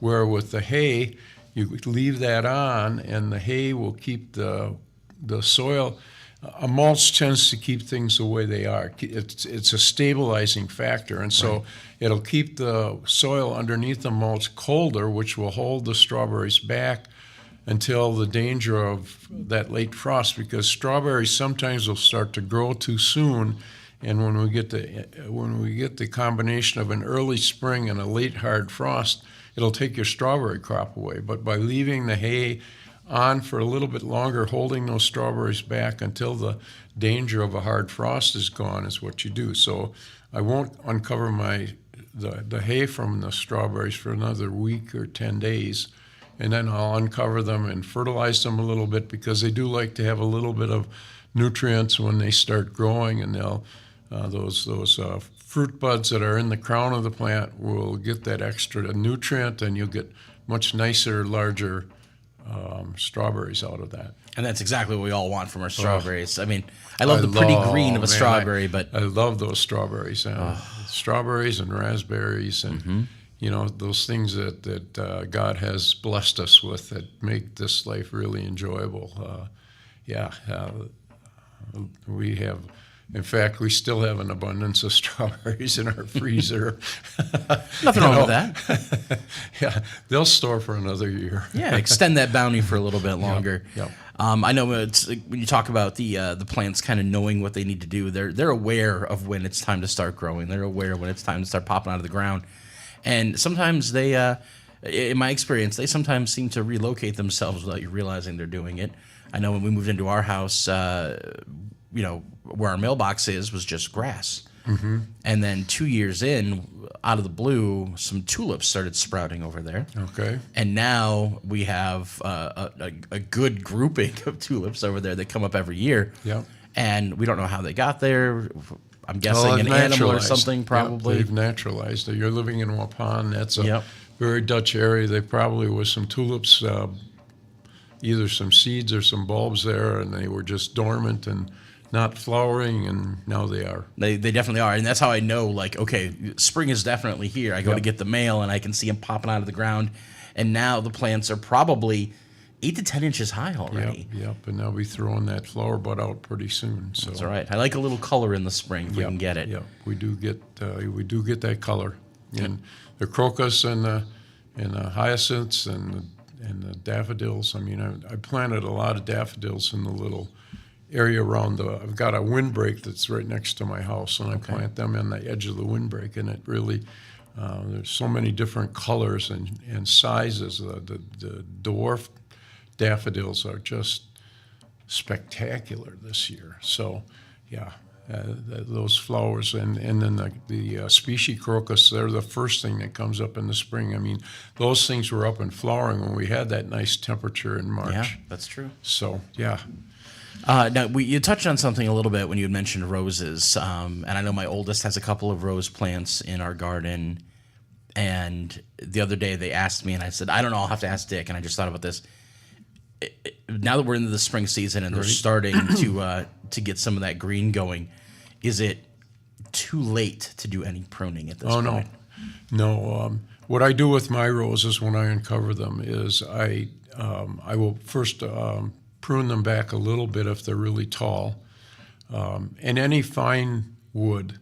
where with the hay, you leave that on and the hay will keep the soil. A mulch tends to keep things the way they are. It's a stabilizing factor, and so it'll keep the soil underneath the mulch colder, which will hold the strawberries back until the danger of that late frost, because strawberries sometimes will start to grow too soon, and when we get the combination of an early spring and a late hard frost, it'll take your strawberry crop away. But by leaving the hay on for a little bit longer, holding those strawberries back until the danger of a hard frost is gone is what you do. So I won't uncover the hay from the strawberries for another week or 10 days, and then I'll uncover them and fertilize them a little bit because they do like to have a little bit of nutrients when they start growing, and they'll those fruit buds that are in the crown of the plant will get that extra nutrient, and you'll get much nicer, larger strawberries out of that. And that's exactly what we all want from our strawberries. I mean, I love the pretty green of a strawberry, but I love those strawberries. Strawberries and raspberries and those things that God has blessed us with that make this life really enjoyable. We have. In fact, we still have an abundance of strawberries in our freezer. Nothing wrong with that. Yeah, they'll store for another year. Yeah, extend that bounty for a little bit longer. Yep. I know when you talk about the plants kind of knowing what they need to do, they're aware of when it's time to start growing. They're aware when it's time to start popping out of the ground. And sometimes they, in my experience, they sometimes seem to relocate themselves without you realizing they're doing it. I know when we moved into our house, where our mailbox was just grass. Mm-hmm. And then 2 years in, out of the blue, some tulips started sprouting over there. Okay. And now we have a good grouping of tulips over there that come up every year. Yep. And we don't know how they got there. I'm guessing an animal or something, probably. Yep, they've naturalized. You're living in Waupun. That's a very Dutch area. There probably was some tulips, either some seeds or some bulbs there, and they were just dormant and not flowering, and now they are. They definitely are, and that's how I know, okay, spring is definitely here. I go to get the mail, and I can see them popping out of the ground, and now the plants are probably 8 to 10 inches high already. Yep, and they'll be throwing that flower bud out pretty soon. So That's all right. I like a little color in the spring if we can get it. Yeah, we do get that color. And the crocus and the hyacinths and the daffodils. I mean, I planted a lot of daffodils in the little area around I've got a windbreak that's right next to my house, and I plant them in the edge of the windbreak, and it really, there's so many different colors and sizes. The dwarf daffodils are just spectacular this year. So, yeah, those flowers, and then the species crocus, they're the first thing that comes up in the spring. I mean, those things were up and flowering when we had that nice temperature in March. Yeah, that's true. So, yeah. Now, you touched on something a little bit when you had mentioned roses, and I know my oldest has a couple of rose plants in our garden, and the other day they asked me, and I said, I don't know, I'll have to ask Dick, and I just thought about this. Now that we're into the spring season and they're starting to get some of that green going, is it too late to do any pruning at this point? No. What I do with my roses when I uncover them is I will first prune them back a little bit if they're really tall, and any fine wood,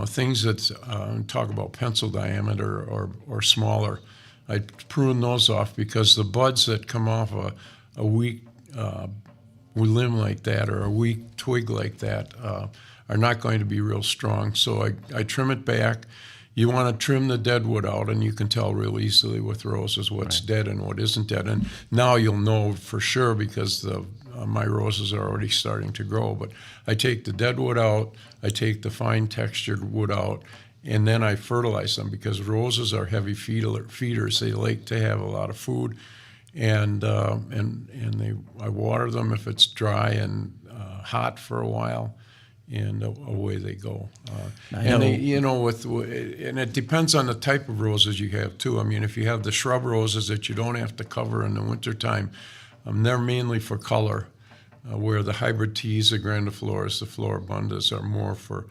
things that talk about pencil diameter or smaller, I prune those off because the buds that come off a weak limb like that or a weak twig like that are not going to be real strong. So I trim it back. You want to trim the dead wood out, and you can tell real easily with roses what's dead and what isn't dead. And now you'll know for sure because my roses are already starting to grow. But I take the dead wood out, I take the fine textured wood out, and then I fertilize them because roses are heavy feeders. They like to have a lot of food, and I water them if it's dry and hot for a while, and away they go. And it depends on the type of roses you have too. I mean, if you have the shrub roses that you don't have to cover in the wintertime, they're mainly for color, where the hybrid teas, the grandifloras, the floribundas are more for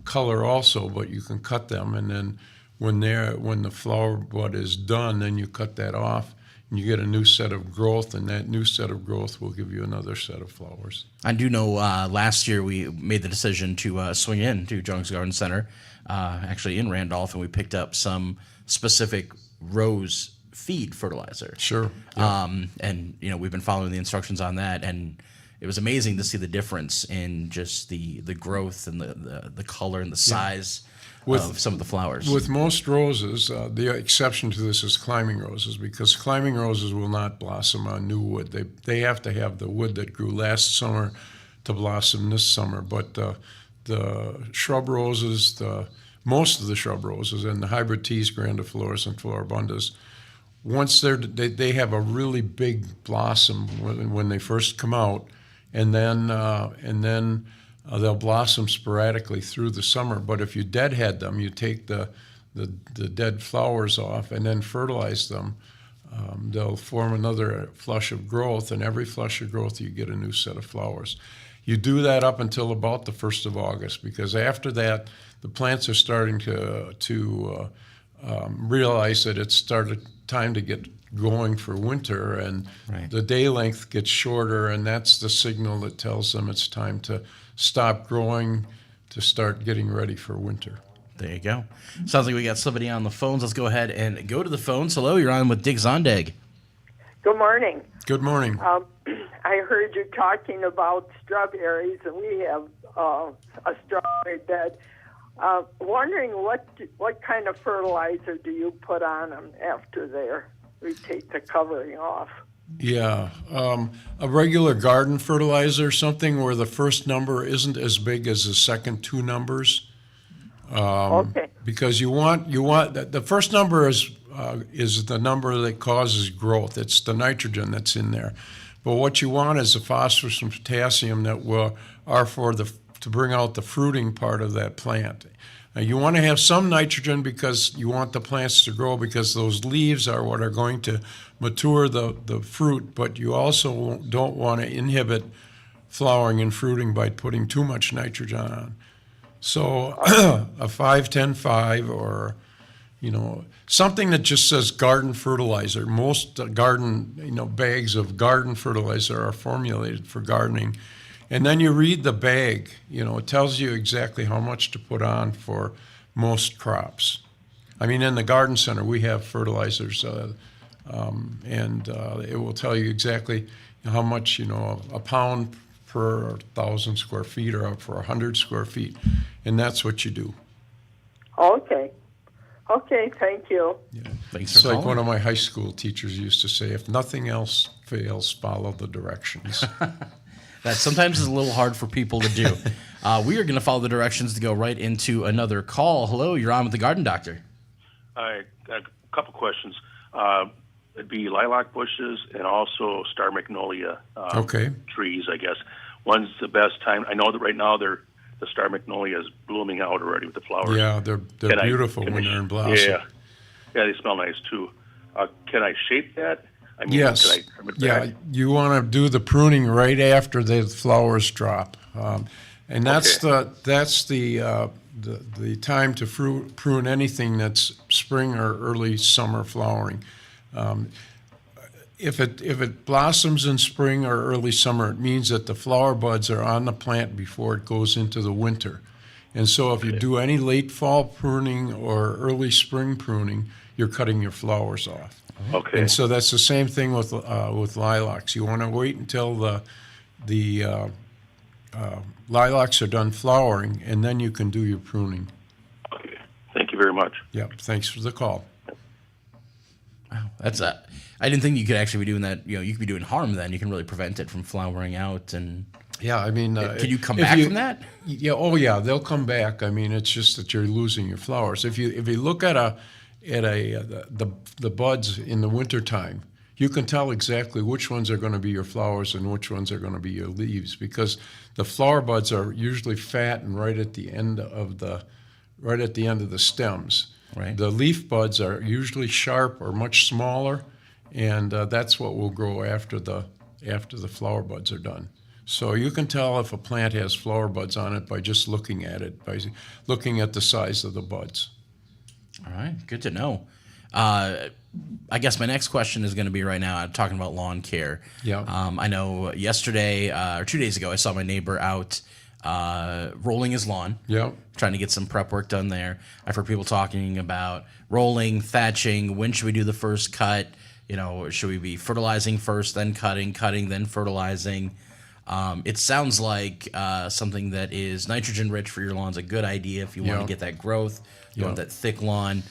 color also, but you can cut them, and then when the flower bud is done, then you cut that off, and you get a new set of growth, and that new set of growth will give you another set of flowers. I do know last year we made the decision to swing in to Jones Garden Center, actually in Randolph, and we picked up some specific rose feed fertilizer. Sure. Yeah. And we've been following the instructions on that, and it was amazing to see the difference in just the growth and the color and the size of some of the flowers. With most roses, the exception to this is climbing roses, because climbing roses will not blossom on new wood. They have to have the wood that grew last summer to blossom this summer. But the shrub roses, most of the shrub roses, and the hybrid teas, grandifloras, and floribundas, once they have a really big blossom when they first come out, and then they'll blossom sporadically through the summer. But if you deadhead them, you take the dead flowers off and then fertilize them, they'll form another flush of growth, and every flush of growth you get a new set of flowers. You do that up until about the 1st of August, because after that, the plants are starting to realize that it's started time to get going for winter, and the day length gets shorter, and that's the signal that tells them it's time to stop growing to start getting ready for winter. There you go. Sounds like we got somebody on the phones. Let's go ahead and go to the phones. Hello, you're on with Dick Zondag. Good morning. Good morning. I heard you talking about strawberries, and we have a strawberry bed. Wondering what kind of fertilizer do you put on them after we take the covering off? Yeah, a regular garden fertilizer, something where the first number isn't as big as the second two numbers. Okay. Because you want the first number is the number that causes growth. It's the nitrogen that's in there. But what you want is the phosphorus and potassium that are to bring out the fruiting part of that plant. Now, you want to have some nitrogen because you want the plants to grow, because those leaves are what are going to mature the fruit, but you also don't want to inhibit flowering and fruiting by putting too much nitrogen on. So a 5-10-5 or something that just says garden fertilizer. Most garden, bags of garden fertilizer are formulated for gardening. And then you read the bag, it tells you exactly how much to put on for most crops. I mean, in the garden center, we have fertilizers, and it will tell you exactly how much, a pound per 1,000 square feet or for 100 square feet. And that's what you do. Okay. Okay, thank you. Thanks It's for like calling. one of my high school teachers used to say, if nothing else fails, follow the directions. That sometimes is a little hard for people to do. We are going to follow the directions to go right into another call. Hello, you're on with the Garden Doctor. I got a couple questions. It'd be lilac bushes and also star magnolia Okay. trees, I guess. When's the best time? I know that right now the star magnolia is blooming out already with the flowers. Yeah, they're beautiful when they're in blossom. Yeah, they smell nice too. Can I shape that? I mean, Yes. can I trim it Yeah, back? you want to do the pruning right after the flowers drop, and that's the time to prune anything that's spring or early summer flowering. If it blossoms in spring or early summer, it means that the flower buds are on the plant before it goes into the winter. And so if you do any late fall pruning or early spring pruning, you're cutting your flowers off. Okay. And so that's the same thing with lilacs. You want to wait until the lilacs are done flowering, and then you can do your pruning. Okay. Thank you very much. Yep. Thanks for the call. That's I didn't think you could actually be doing that. You could be doing harm then. You can really prevent it from flowering out. And yeah, I mean, can you come if back from that? Yeah. Oh, yeah. They'll come back. I mean, it's just that you're losing your flowers. If you look at the buds in the wintertime, you can tell exactly which ones are going to be your flowers and which ones are going to be your leaves, because the flower buds are usually fat and right at the end of the stems. Right. The leaf buds are usually sharp or much smaller, and that's what will grow after the flower buds are done. So you can tell if a plant has flower buds on it by just looking at it, by looking at the size of the buds. All right, good to know. I guess my next question is going to be right now. I'm talking about lawn care. Yeah. I know yesterday or 2 days ago, I saw my neighbor out rolling his lawn. Yeah. Trying to get some prep work done there. I've heard people talking about rolling, thatching. When should we do the first cut? Should we be fertilizing first, then cutting, then fertilizing? It sounds like something that is nitrogen rich for your lawn's a good idea if you want to get that growth. You want that thick lawn.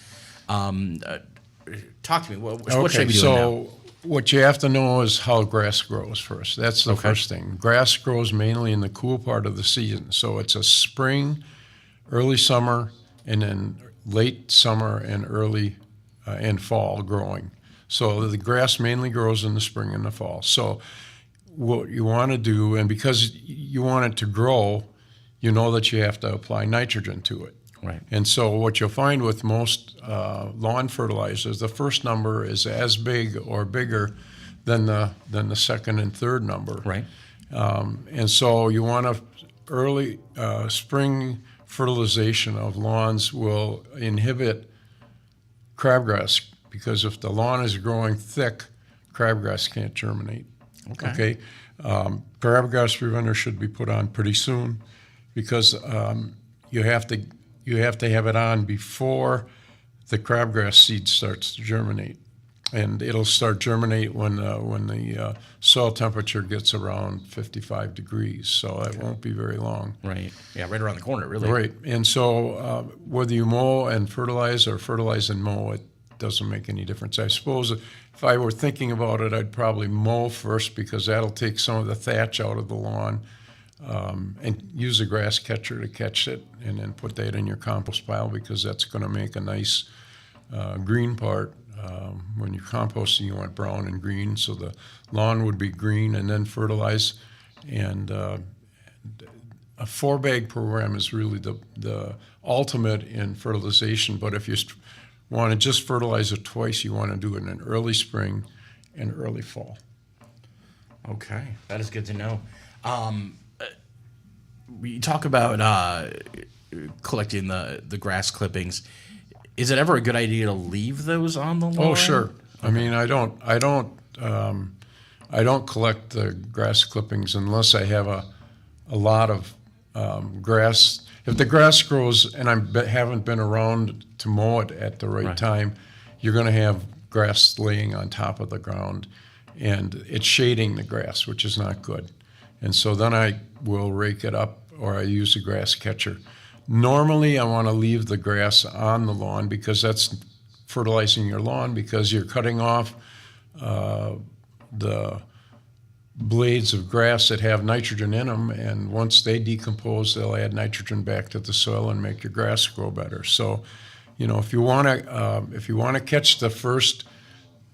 Talk to me. What should I be doing now? What you have to know is how grass grows first. That's the first thing. Grass grows mainly in the cool part of the season. So it's a spring, early summer, and then late summer and early and fall growing. So the grass mainly grows in the spring and the fall. So what you want to do, and because you want it to grow, you know that you have to apply nitrogen to it. Right. And so what you'll find with most lawn fertilizers, the first number is as big or bigger than the second and third number. Right. And so you want to early spring fertilization of lawns will inhibit crabgrass, because if the lawn is growing thick, crabgrass can't germinate. Okay. Crabgrass preventer should be put on pretty soon, because you have to have it on before the crabgrass seed starts to germinate, and it'll start germinate when the soil temperature gets around 55 degrees. So that won't be very long. Right. Yeah, right around the corner, really. Right. And so whether you mow and fertilize or fertilize and mow, it doesn't make any difference. I suppose if I were thinking about it, I'd probably mow first, because that'll take some of the thatch out of the lawn. And use a grass catcher to catch it, and then put that in your compost pile, because that's going to make a nice green part. When you're composting, you want brown and green, so the lawn would be green, and then fertilize. And a 4-bag program is really the ultimate in fertilization. But if you want to just fertilize it twice, you want to do it in early spring and early fall. Okay, that is good to know. We talk about collecting the grass clippings. Is it ever a good idea to leave those on the lawn? Oh, sure. I mean, I don't collect the grass clippings unless I have a lot of grass. If the grass grows and I haven't been around to mow it at the right time, you're going to have grass laying on top of the ground, and it's shading the grass, which is not good. And so then I will rake it up, or I use a grass catcher. Normally, I want to leave the grass on the lawn because that's fertilizing your lawn, because you're cutting off the blades of grass that have nitrogen in them, and once they decompose, they'll add nitrogen back to the soil and make your grass grow better. So, if you want to catch the first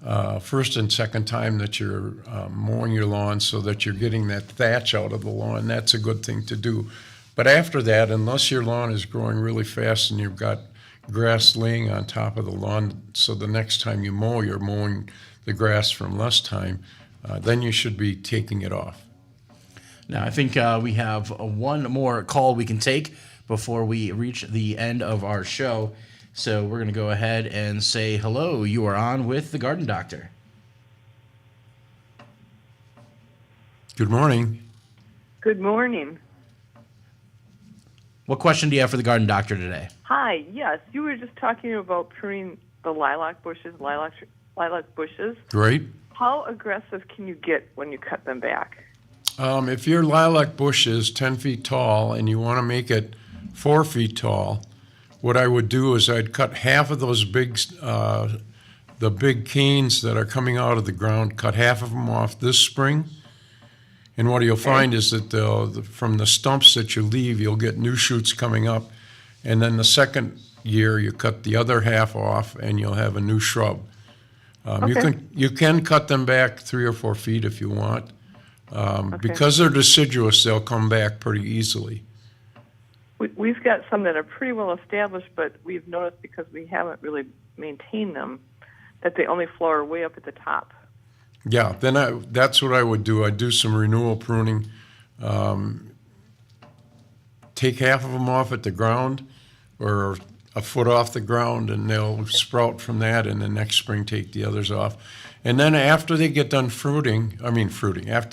and second time that you're mowing your lawn, so that you're getting that thatch out of the lawn, that's a good thing to do. But after that, unless your lawn is growing really fast and you've got grass laying on top of the lawn, so the next time you mow, you're mowing the grass from less time, then you should be taking it off. Now, I think we have one more call we can take before we reach the end of our show. So we're going to go ahead and say hello. You are on with the Garden Doctor. Good morning. Good morning. What question do you have for the Garden Doctor today? Hi. Yes, you were just talking about pruning the lilac bushes. Great. How aggressive can you get when you cut them back? If your lilac bush is 10 feet tall and you want to make it 4 feet tall, what I would do is I'd cut half of those the big canes that are coming out of the ground, cut half of them off this spring. And what you'll find is that from the stumps that you leave, you'll get new shoots coming up. And then the second year, you cut the other half off, and you'll have a new shrub. You can cut them back 3 or 4 feet if you want. Because they're deciduous, they'll come back pretty easily. We've got some that are pretty well established, but we've noticed, because we haven't really maintained them, that they only flower way up at the top. Yeah, then that's what I would do. I'd do some renewal pruning. Take half of them off at the ground, or a foot off the ground, and they'll sprout from that, and then next spring take the others off. And then after they get done after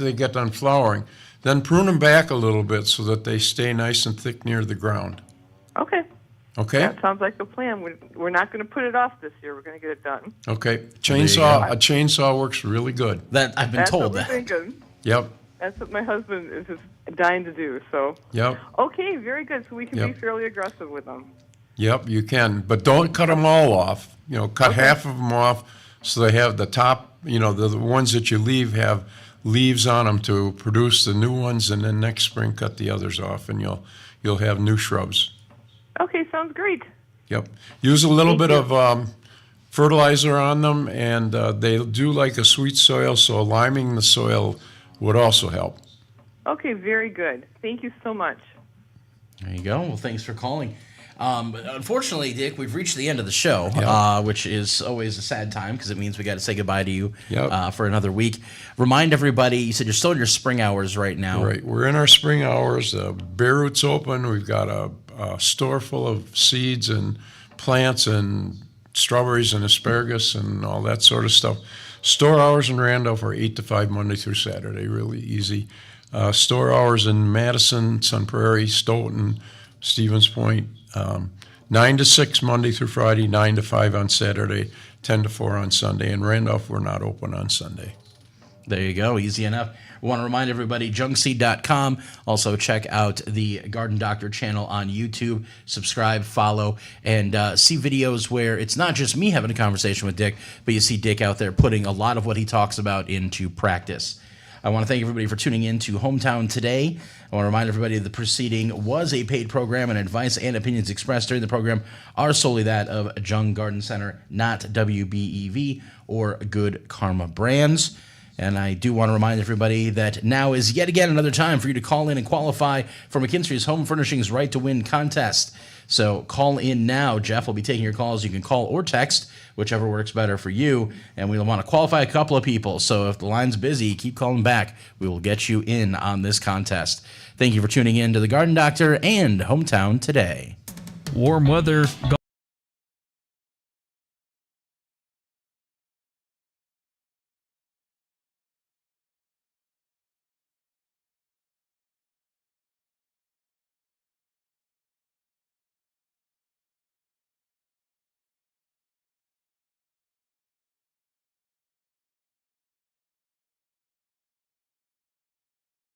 they get done flowering, then prune them back a little bit so that they stay nice and thick near the ground. Okay. Okay? That sounds like a plan. We're not going to put it off this year. We're going to get it done. Okay. A chainsaw works really good. I've been told that. That's what we're thinking. Yep. That's what my husband is just dying to do. So. Yep. Okay, very good. So we can be fairly aggressive with them. Yep, you can, but don't cut them all off. Cut half of them off so they have the top. The ones that you leave have leaves on them to produce the new ones, and then next spring cut the others off, and you'll have new shrubs. Okay, sounds great. Yep. Use a little bit of fertilizer on them, and they do like a sweet soil, so liming the soil would also help. Okay, very good. Thank you so much. There you go. Well, thanks for calling. Unfortunately, Dick, we've reached the end of the show, which is always a sad time because it means we got to say goodbye to you for another week. Remind everybody, you said you're still in your spring hours right now. Right. We're in our spring hours. Bare Root's open. We've got a store full of seeds and plants and strawberries and asparagus and all that sort of stuff. Store hours in Randolph are 8 to 5 Monday through Saturday. Really easy. Store hours in Madison, Sun Prairie, Stoughton, Stevens Point, 9 to 6 Monday through Friday, 9 to 5 on Saturday, 10 to 4 on Sunday. In Randolph, we're not open on Sunday. There you go. Easy enough. We want to remind everybody, junkseed.com. Also, check out the Garden Doctor channel on YouTube. Subscribe, follow, and see videos where it's not just me having a conversation with Dick, but you see Dick out there putting a lot of what he talks about into practice. I want to thank everybody for tuning in to Hometown Today. I want to remind everybody the proceeding was a paid program, and advice and opinions expressed during the program are solely that of Jung Garden Center, not WBEV or Good Karma Brands. And I do want to remind everybody that now is yet again another time for you to call in and qualify for McKinstry's Home Furnishings Right to Win contest. So call in now. Jeff will be taking your calls. You can call or text, whichever works better for you. And we'll want to qualify a couple of people. So if the line's busy, keep calling back. We will get you in on this contest. Thank you for tuning in to The Garden Doctor and Hometown Today. Warm weather.